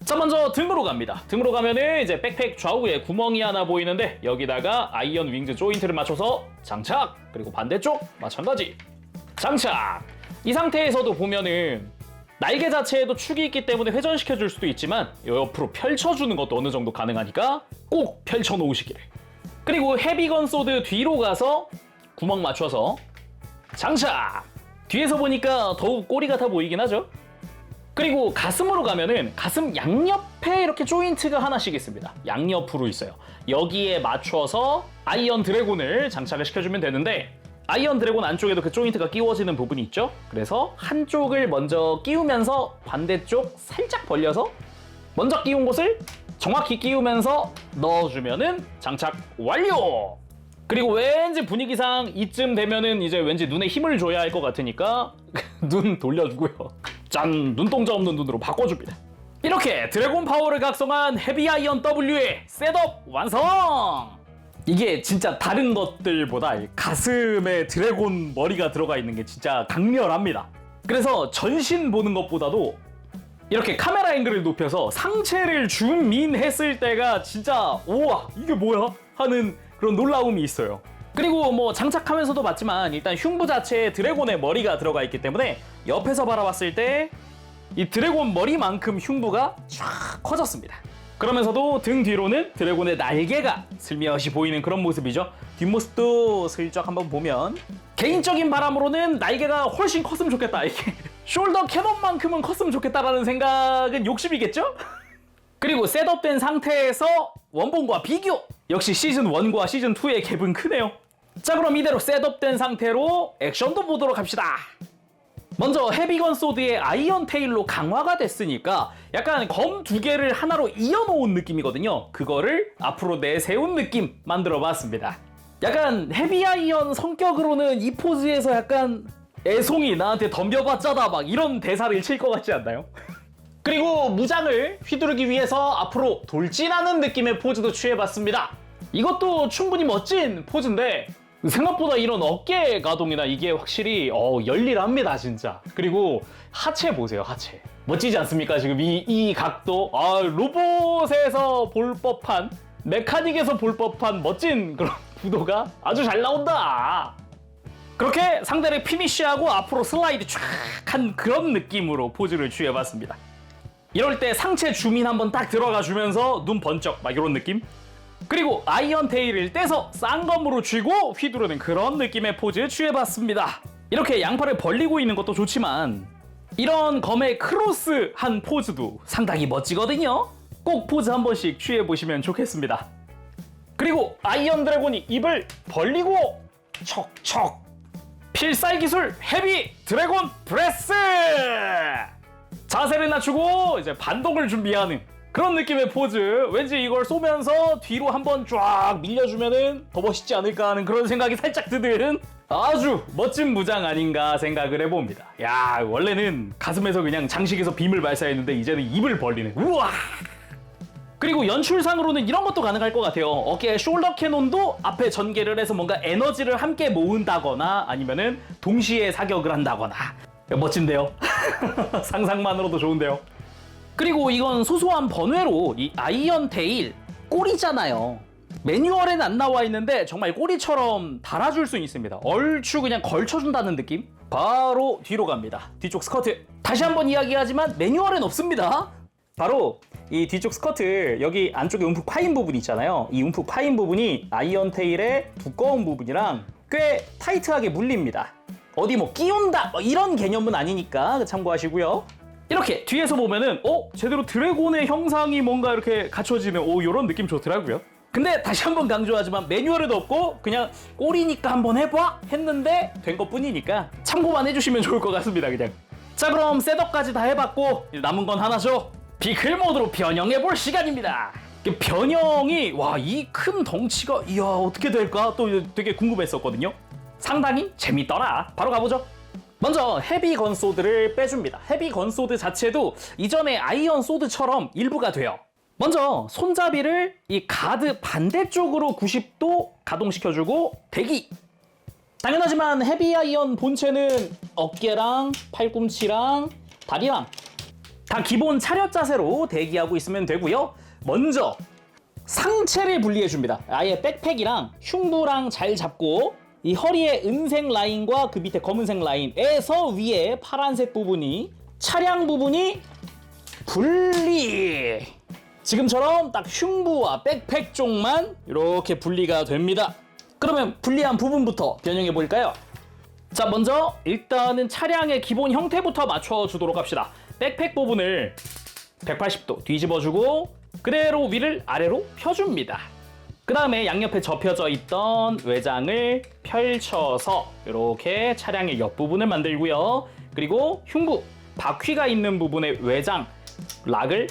자, 먼저 등으로 갑니다. 등으로 가면은 이제 백팩 좌우에 구멍이 하나 보이는데 여기다가 아이언 윙즈 조인트를 맞춰서 장착! 그리고 반대쪽 마찬가지 장착! 이 상태에서도 보면은 날개 자체에도 축이 있기 때문에 회전시켜줄 수도 있지만 옆으로 펼쳐주는 것도 어느 정도 가능하니까 꼭 펼쳐놓으시기를. 그리고 헤비건 소드 뒤로 가서 구멍 맞춰서 장착! 뒤에서 보니까 더욱 꼬리 같아 보이긴 하죠. 그리고 가슴으로 가면은 가슴 양옆에 이렇게 조인트가 하나씩 있습니다. 양옆으로 있어요. 여기에 맞춰서 아이언 드래곤을 장착을 시켜주면 되는데 아이언 드래곤 안쪽에도 그 조인트가 끼워지는 부분이 있죠. 그래서 한쪽을 먼저 끼우면서 반대쪽 살짝 벌려서 먼저 끼운 곳을 정확히 끼우면서 넣어주면은 장착 완료! 그리고 왠지 분위기상 이쯤 되면은 이제 왠지 눈에 힘을 줘야 할 것 같으니까 눈 돌려주고요. 짠! 눈동자 없는 눈으로 바꿔줍니다. 이렇게 드래곤 파워를 각성한 헤비아이언 W의 셋업 완성! 이게 진짜 다른 것들보다 가슴에 드래곤 머리가 들어가 있는 게 진짜 강렬합니다. 그래서 전신 보는 것보다도 이렇게 카메라 앵글을 높여서 상체를 줌인했을 때가 진짜 우와 이게 뭐야? 하는 그런 놀라움이 있어요. 그리고 뭐 장착하면서도 봤지만 일단 흉부 자체에 드래곤의 머리가 들어가 있기 때문에 옆에서 바라봤을 때 이 드래곤 머리만큼 흉부가 쫙 커졌습니다. 그러면서도 등 뒤로는 드래곤의 날개가 슬며시 보이는 그런 모습이죠. 뒷모습도 슬쩍 한번 보면 개인적인 바람으로는 날개가 훨씬 컸으면 좋겠다. 이게 숄더 캐논만큼은 컸으면 좋겠다라는 생각은 욕심이겠죠? 그리고 셋업된 상태에서 원본과 비교! 역시 시즌1과 시즌2의 갭은 크네요. 자 그럼 이대로 셋업된 상태로 액션도 보도록 합시다. 먼저 헤비건 소드의 아이언 테일로 강화가 됐으니까 약간 검 두 개를 하나로 이어놓은 느낌이거든요. 그거를 앞으로 내세운 느낌 만들어봤습니다. 약간 헤비아이언 성격으로는 이 포즈에서 약간 애송이 나한테 덤벼봤자다 막 이런 대사를 칠 것 같지 않나요? 그리고 무장을 휘두르기 위해서 앞으로 돌진하는 느낌의 포즈도 취해봤습니다. 이것도 충분히 멋진 포즈인데 생각보다 이런 어깨 가동이나 이게 확실히 열일합니다 진짜. 그리고 하체 보세요. 하체 멋지지 않습니까? 지금 이 각도 로봇에서 볼 법한 메카닉에서 볼 법한 멋진 그런 구도가 아주 잘 나온다. 그렇게 상대를 피니쉬하고 앞으로 슬라이드 쫙 한 그런 느낌으로 포즈를 취해봤습니다. 이럴 때 상체 줌인 한번 딱 들어가 주면서 눈 번쩍 막 이런 느낌. 그리고 아이언 테일을 떼서 쌍검으로 쥐고 휘두르는 그런 느낌의 포즈 취해봤습니다. 이렇게 양팔을 벌리고 있는 것도 좋지만 이런 검에 크로스한 포즈도 상당히 멋지거든요. 꼭 포즈 한 번씩 취해보시면 좋겠습니다. 그리고 아이언 드래곤이 입을 벌리고 척척 필살 기술 헤비 드래곤 브레스! 자세를 낮추고 이제 반동을 준비하는 그런 느낌의 포즈. 왠지 이걸 쏘면서 뒤로 한번 쫙 밀려주면은 더 멋있지 않을까 하는 그런 생각이 살짝 드는 아주 멋진 무장 아닌가 생각을 해봅니다. 야 원래는 가슴에서 그냥 장식에서 빔을 발사했는데 이제는 입을 벌리네. 우와! 그리고 연출상으로는 이런 것도 가능할 것 같아요. 어깨에 숄더 캐논도 앞에 전개를 해서 뭔가 에너지를 함께 모은다거나 아니면은 동시에 사격을 한다거나. 멋진데요? 상상만으로도 좋은데요? 그리고 이건 소소한 번외로 이 아이언 테일 꼬리잖아요. 매뉴얼에는 안 나와 있는데 정말 꼬리처럼 달아줄 수 있습니다. 얼추 그냥 걸쳐준다는 느낌? 바로 뒤로 갑니다. 뒤쪽 스커트. 다시 한번 이야기하지만 매뉴얼엔 없습니다. 바로 이 뒤쪽 스커트 여기 안쪽에 움푹 파인 부분 있잖아요. 이 움푹 파인 부분이 아이언 테일의 두꺼운 부분이랑 꽤 타이트하게 물립니다. 어디 뭐 끼운다 이런 개념은 아니니까 참고하시고요. 이렇게 뒤에서 보면은 제대로 드래곤의 형상이 뭔가 이렇게 갖춰지는 이런 느낌 좋더라고요. 근데 다시 한번 강조하지만 매뉴얼에도 없고 그냥 꼬리니까 한번 해봐 했는데 된 것뿐이니까 참고만 해주시면 좋을 것 같습니다. 그냥. 자 그럼 셋업까지 다 해봤고 남은 건 하나죠. 비클 모드로 변형해볼 시간입니다. 변형이 이 큰 덩치가 이야 어떻게 될까 또 되게 궁금했었거든요. 상당히 재밌더라. 바로 가보죠. 먼저 헤비 건소드를 빼줍니다. 헤비 건소드 자체도 이전의 아이언 소드처럼 일부가 돼요. 먼저 손잡이를 이 가드 반대쪽으로 90도 가동시켜주고 대기! 당연하지만 헤비 아이언 본체는 어깨랑 팔꿈치랑 다리랑 다 기본 차렷 자세로 대기하고 있으면 되고요. 먼저 상체를 분리해줍니다. 아예 백팩이랑 흉부랑 잘 잡고 이 허리에 은색 라인과 그 밑에 검은색 라인에서 위에 파란색 부분이 차량 부분이 분리! 지금처럼 딱 흉부와 백팩 쪽만 이렇게 분리가 됩니다. 그러면 분리한 부분부터 변형해 볼까요? 자 먼저 일단은 차량의 기본 형태부터 맞춰주도록 합시다. 백팩 부분을 180도 뒤집어주고 그대로 위를 아래로 펴줍니다. 그 다음에 양옆에 접혀져 있던 외장을 펼쳐서 이렇게 차량의 옆부분을 만들고요. 그리고 흉부, 바퀴가 있는 부분의 외장, 락을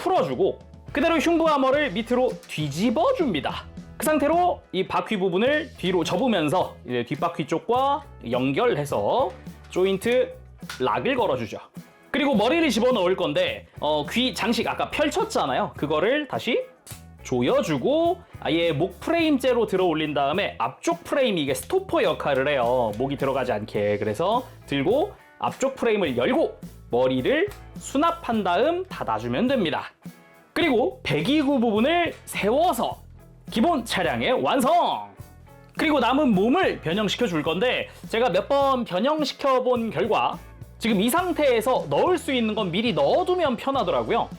풀어주고 그대로 흉부 하머를 밑으로 뒤집어 줍니다. 그 상태로 이 바퀴 부분을 뒤로 접으면서 이제 뒷바퀴 쪽과 연결해서 조인트 락을 걸어주죠. 그리고 머리를 집어넣을 건데 귀 장식 아까 펼쳤잖아요. 그거를 다시 조여주고 아예 목 프레임째로 들어 올린 다음에 앞쪽 프레임이 이게 스토퍼 역할을 해요. 목이 들어가지 않게. 그래서 들고 앞쪽 프레임을 열고 머리를 수납한 다음 닫아주면 됩니다. 그리고 배기구 부분을 세워서 기본 차량의 완성! 그리고 남은 몸을 변형시켜 줄 건데 제가 몇 번 변형시켜 본 결과 지금 이 상태에서 넣을 수 있는 건 미리 넣어두면 편하더라고요.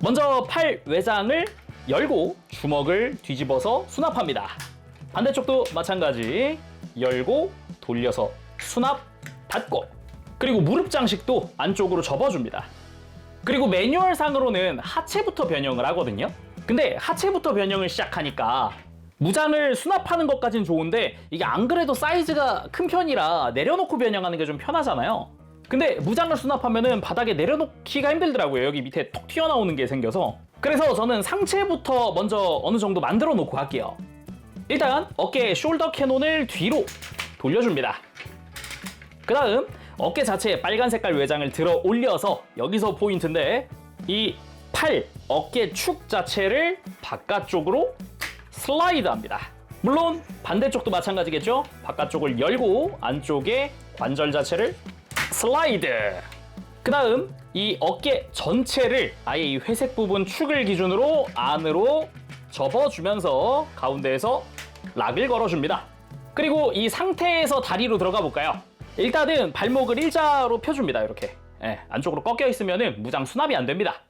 먼저 팔 외장을 열고 주먹을 뒤집어서 수납합니다. 반대쪽도 마찬가지 열고 돌려서 수납 닫고 그리고 무릎 장식도 안쪽으로 접어줍니다. 그리고 매뉴얼상으로는 하체부터 변형을 하거든요. 근데 하체부터 변형을 시작하니까 무장을 수납하는 것까진 좋은데 이게 안 그래도 사이즈가 큰 편이라 내려놓고 변형하는 게 좀 편하잖아요. 근데 무장을 수납하면은 바닥에 내려놓기가 힘들더라고요. 여기 밑에 톡 튀어나오는 게 생겨서. 그래서 저는 상체부터 먼저 어느 정도 만들어 놓고 할게요. 일단 어깨 숄더 캐논을 뒤로 돌려줍니다. 그 다음 어깨 자체에 빨간 색깔 외장을 들어 올려서 여기서 포인트인데 이 팔, 어깨 축 자체를 바깥쪽으로 슬라이드합니다. 물론 반대쪽도 마찬가지겠죠? 바깥쪽을 열고 안쪽에 관절 자체를 슬라이드. 그 다음 이 어깨 전체를 아예 이 회색 부분 축을 기준으로 안으로 접어주면서 가운데에서 락을 걸어줍니다. 그리고 이 상태에서 다리로 들어가 볼까요? 일단은 발목을 일자로 펴줍니다. 이렇게 안쪽으로 꺾여 있으면 무장 수납이 안 됩니다.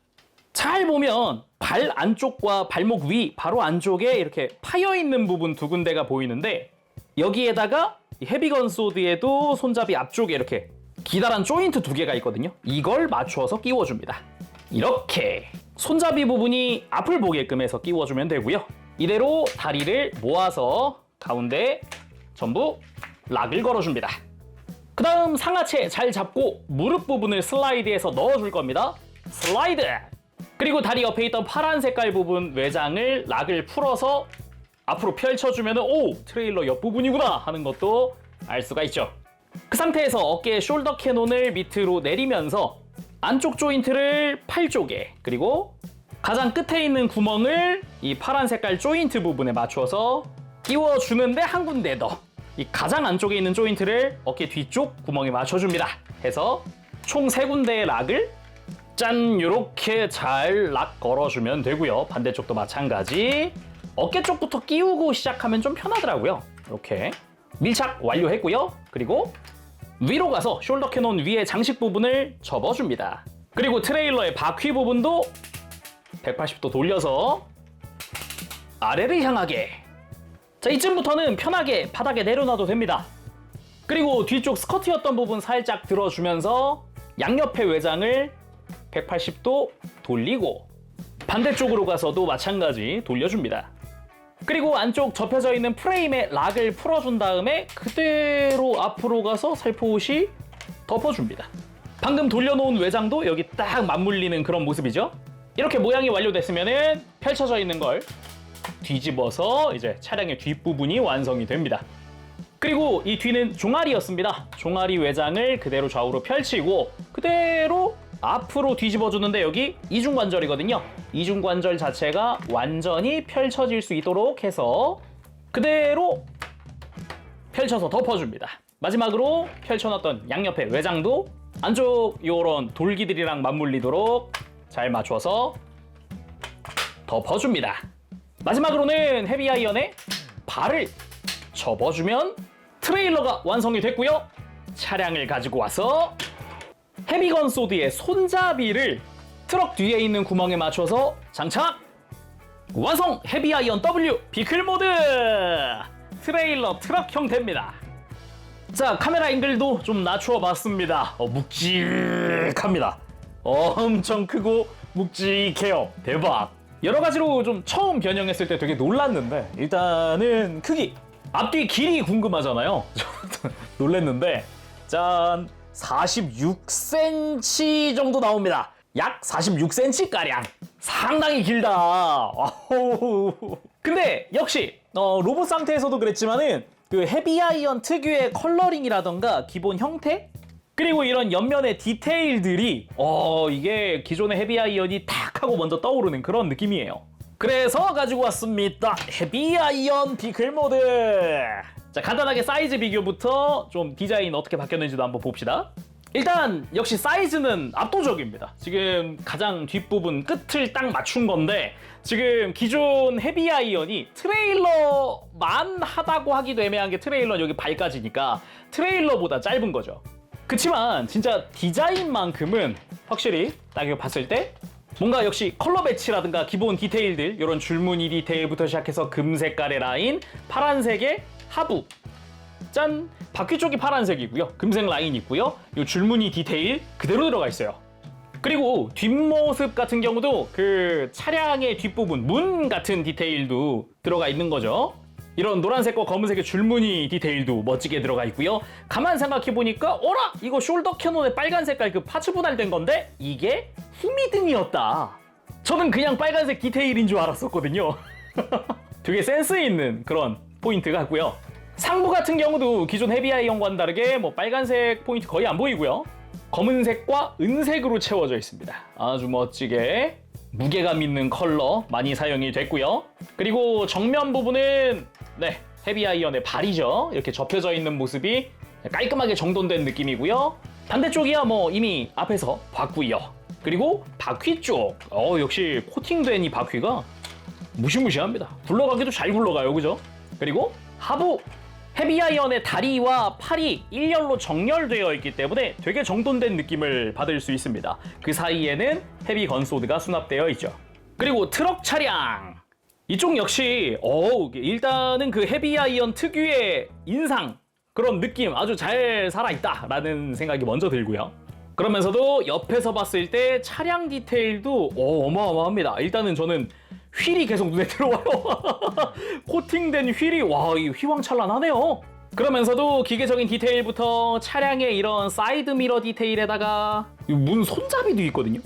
잘 보면 발 안쪽과 발목 위 바로 안쪽에 이렇게 파여 있는 부분 두 군데가 보이는데 여기에다가 헤비건 소드에도 손잡이 앞쪽에 이렇게 기다란 조인트 두 개가 있거든요. 이걸 맞춰서 끼워줍니다. 이렇게 손잡이 부분이 앞을 보게끔 해서 끼워주면 되고요. 이대로 다리를 모아서 가운데 전부 락을 걸어줍니다. 그 다음 상하체 잘 잡고 무릎 부분을 슬라이드해서 넣어줄 겁니다. 슬라이드! 그리고 다리 옆에 있던 파란 색깔 부분 외장을 락을 풀어서 앞으로 펼쳐주면 오! 트레일러 옆부분이구나 하는 것도 알 수가 있죠. 그 상태에서 어깨 숄더 캐논을 밑으로 내리면서 안쪽 조인트를 팔 쪽에 그리고 가장 끝에 있는 구멍을 이 파란 색깔 조인트 부분에 맞춰서 끼워주는데 한 군데 더 이 가장 안쪽에 있는 조인트를 어깨 뒤쪽 구멍에 맞춰줍니다. 해서 총 3군데의 락을 짠 요렇게 잘 락 걸어주면 되고요. 반대쪽도 마찬가지. 어깨 쪽부터 끼우고 시작하면 좀 편하더라고요. 이렇게 밀착 완료했고요. 그리고 위로 가서 숄더 캐논 위에 장식 부분을 접어줍니다. 그리고 트레일러의 바퀴 부분도 180도 돌려서 아래를 향하게. 자, 이쯤부터는 편하게 바닥에 내려놔도 됩니다. 그리고 뒤쪽 스커트였던 부분 살짝 들어주면서 양옆의 외장을 180도 돌리고 반대쪽으로 가서도 마찬가지 돌려줍니다. 그리고 안쪽 접혀져 있는 프레임에 락을 풀어준 다음에 그대로 앞으로 가서 살포시 덮어줍니다. 방금 돌려놓은 외장도 여기 딱 맞물리는 그런 모습이죠. 이렇게 모양이 완료됐으면 펼쳐져 있는 걸 뒤집어서 이제 차량의 뒷부분이 완성이 됩니다. 그리고 이 뒤는 종아리였습니다. 종아리 외장을 그대로 좌우로 펼치고 그대로 앞으로 뒤집어주는데 여기 이중관절이거든요. 이중관절 자체가 완전히 펼쳐질 수 있도록 해서 그대로 펼쳐서 덮어줍니다. 마지막으로 펼쳐놨던 양옆의 외장도 안쪽 요런 돌기들이랑 맞물리도록 잘 맞춰서 덮어줍니다. 마지막으로는 헤비아이언에 발을 접어주면 트레일러가 완성이 됐고요. 차량을 가지고 와서 헤비건 소드의 손잡이를 트럭 뒤에 있는 구멍에 맞춰서 장착! 완성! 헤비아이언 W 비클 모드! 트레일러 트럭형 됩니다. 자, 카메라 앵글도 좀 낮추어 봤습니다. 묵직합니다. 엄청 크고 묵직해요. 대박! 여러 가지로 좀 처음 변형했을 때 되게 놀랐는데 일단은 크기! 앞뒤 길이 궁금하잖아요. 놀랬는데 짠! 46cm 정도 나옵니다. 약 46cm가량. 상당히 길다. 아우. 근데 역시 로봇 상태에서도 그랬지만은 그 헤비아이언 특유의 컬러링이라던가 기본 형태 그리고 이런 옆면의 디테일들이 이게 기존의 헤비아이언이 탁 하고 먼저 떠오르는 그런 느낌이에요. 그래서 가지고 왔습니다. 헤비아이언 비클 모드. 자, 간단하게 사이즈 비교부터 좀 디자인 어떻게 바뀌었는지도 한번 봅시다. 일단 역시 사이즈는 압도적입니다. 지금 가장 뒷부분 끝을 딱 맞춘 건데 지금 기존 헤비아이언이 트레일러만 하다고 하기도 애매한 게 트레일러 여기 발까지니까 트레일러보다 짧은 거죠. 그치만 진짜 디자인만큼은 확실히 딱 이거 봤을 때 뭔가 역시 컬러 배치라든가 기본 디테일들 이런 줄무늬 디테일부터 시작해서 금 색깔의 라인, 파란색의 하부 짠! 바퀴 쪽이 파란색이고요. 금색 라인 있고요. 이 줄무늬 디테일 그대로 들어가 있어요. 그리고 뒷모습 같은 경우도 그 차량의 뒷부분 문 같은 디테일도 들어가 있는 거죠. 이런 노란색과 검은색의 줄무늬 디테일도 멋지게 들어가 있고요. 가만 생각해보니까 어라? 이거 숄더 캐논의 빨간 색깔 그 파츠 분할된 건데 이게 후미등이었다. 저는 그냥 빨간색 디테일인 줄 알았었거든요. 되게 센스 있는 그런 포인트 같고요. 상부 같은 경우도 기존 헤비아이언과는 다르게 뭐 빨간색 포인트 거의 안 보이고요. 검은색과 은색으로 채워져 있습니다. 아주 멋지게 무게감 있는 컬러 많이 사용이 됐고요. 그리고 정면 부분은 네, 헤비아이언의 발이죠. 이렇게 접혀져 있는 모습이 깔끔하게 정돈된 느낌이고요. 반대쪽이야 뭐 이미 앞에서 봤고요. 그리고 바퀴 쪽, 역시 코팅된 이 바퀴가 무시무시합니다. 굴러가기도 잘 굴러가요, 그죠? 그리고 하부, 헤비아이언의 다리와 팔이 일렬로 정렬되어 있기 때문에 되게 정돈된 느낌을 받을 수 있습니다. 그 사이에는 헤비 건소드가 수납되어 있죠. 그리고 트럭 차량, 이쪽 역시 일단은 그 헤비아이언 특유의 인상, 그런 느낌 아주 잘 살아있다라는 생각이 먼저 들고요. 그러면서도 옆에서 봤을 때 차량 디테일도 어마어마합니다. 일단은 저는 휠이 계속 눈에 들어와요. 코팅된 휠이 이 휘황찬란하네요. 그러면서도 기계적인 디테일부터 차량의 이런 사이드 미러 디테일에다가 문 손잡이도 있거든요.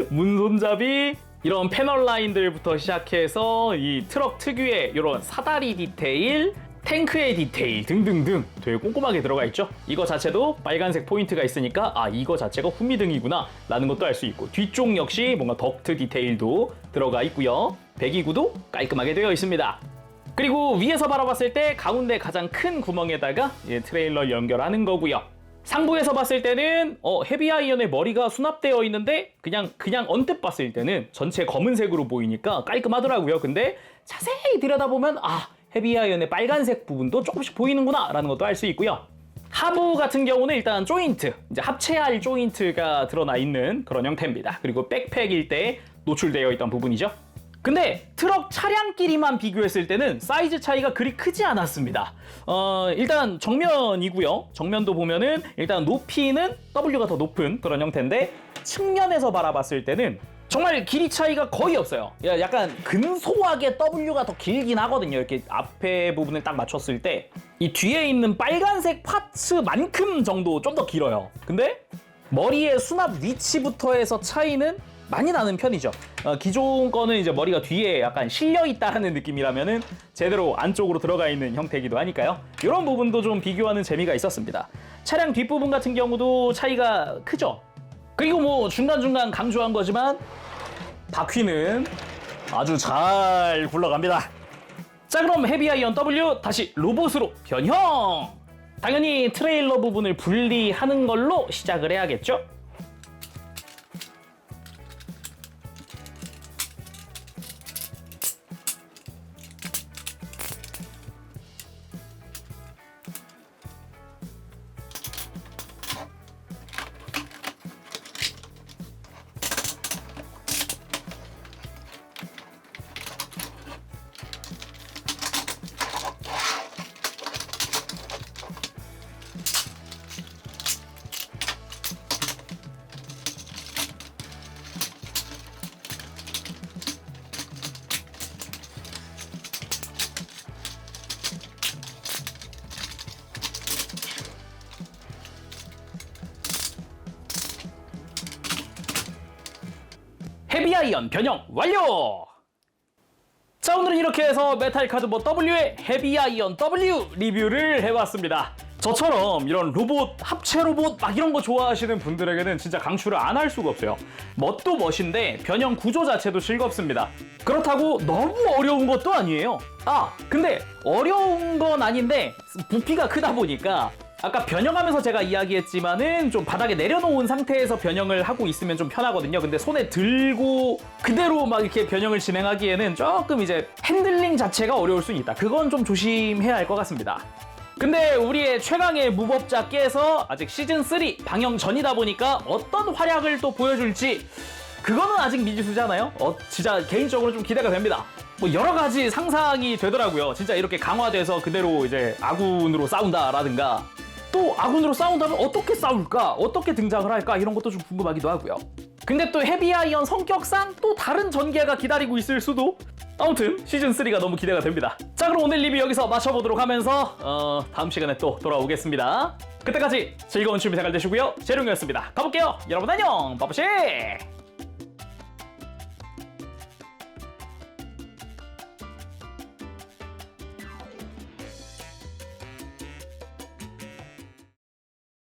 문 손잡이, 이런 패널 라인들부터 시작해서 이 트럭 특유의 이런 사다리 디테일, 탱크의 디테일 등등등 되게 꼼꼼하게 들어가 있죠. 이거 자체도 빨간색 포인트가 있으니까 이거 자체가 후미등이구나 라는 것도 알 수 있고, 뒤쪽 역시 뭔가 덕트 디테일도 들어가 있고요. 배기구도 깔끔하게 되어 있습니다. 그리고 위에서 바라봤을 때 가운데 가장 큰 구멍에다가 트레일러 연결하는 거고요. 상부에서 봤을 때는 헤비아이언의 머리가 수납되어 있는데 그냥 언뜻 봤을 때는 전체 검은색으로 보이니까 깔끔하더라고요. 근데 자세히 들여다보면 헤비아이언의 빨간색 부분도 조금씩 보이는구나 라는 것도 알 수 있고요. 하부 같은 경우는 일단 조인트, 이제 합체할 조인트가 드러나 있는 그런 형태입니다. 그리고 백팩일 때 노출되어 있던 부분이죠. 근데 트럭 차량끼리만 비교했을 때는 사이즈 차이가 그리 크지 않았습니다. 일단 정면이고요. 정면도 보면은 일단 높이는 W가 더 높은 그런 형태인데 측면에서 바라봤을 때는 정말 길이 차이가 거의 없어요. 약간 근소하게 W가 더 길긴 하거든요. 이렇게 앞에 부분을 딱 맞췄을 때 이 뒤에 있는 빨간색 파츠만큼 정도 좀 더 길어요. 근데 머리의 수납 위치부터 해서 차이는 많이 나는 편이죠. 기존 거는 이제 머리가 뒤에 약간 실려 있다는 느낌이라면은 제대로 안쪽으로 들어가 있는 형태이기도 하니까요. 이런 부분도 좀 비교하는 재미가 있었습니다. 차량 뒷부분 같은 경우도 차이가 크죠. 그리고 뭐 중간중간 강조한 거지만 바퀴는 아주 잘 굴러갑니다. 자, 그럼 헤비아이언 W 다시 로봇으로 변형! 당연히 트레일러 부분을 분리하는 걸로 시작을 해야겠죠? 헤비아이언 변형 완료! 자, 오늘은 이렇게 해서 메탈 카드 뭐 W의 헤비아이언 W 리뷰를 해봤습니다. 저처럼 이런 로봇, 합체 로봇 막 이런 거 좋아하시는 분들에게는 진짜 강추를 안 할 수가 없어요. 멋도 멋인데 변형 구조 자체도 즐겁습니다. 그렇다고 너무 어려운 것도 아니에요. 근데 어려운 건 아닌데 부피가 크다 보니까 아까 변형하면서 제가 이야기했지만은 좀 바닥에 내려놓은 상태에서 변형을 하고 있으면 좀 편하거든요. 근데 손에 들고 그대로 막 이렇게 변형을 진행하기에는 조금 이제 핸들링 자체가 어려울 수 있다. 그건 좀 조심해야 할 것 같습니다. 근데 우리의 최강의 무법자께서 아직 시즌3 방영 전이다 보니까 어떤 활약을 또 보여줄지 그거는 아직 미지수잖아요. 진짜 개인적으로 좀 기대가 됩니다. 뭐 여러 가지 상상이 되더라고요. 진짜 이렇게 강화돼서 그대로 이제 아군으로 싸운다라든가 또 아군으로 싸운다면 어떻게 싸울까? 어떻게 등장을 할까? 이런 것도 좀 궁금하기도 하고요. 근데 또 헤비아이언 성격상 또 다른 전개가 기다리고 있을 수도? 아무튼 시즌3가 너무 기대가 됩니다. 자, 그럼 오늘 리뷰 여기서 마쳐보도록 하면서 다음 시간에 또 돌아오겠습니다. 그때까지 즐거운 취미 생활 되시고요. 재룡이었습니다. 가볼게요. 여러분 안녕! 빠빠시!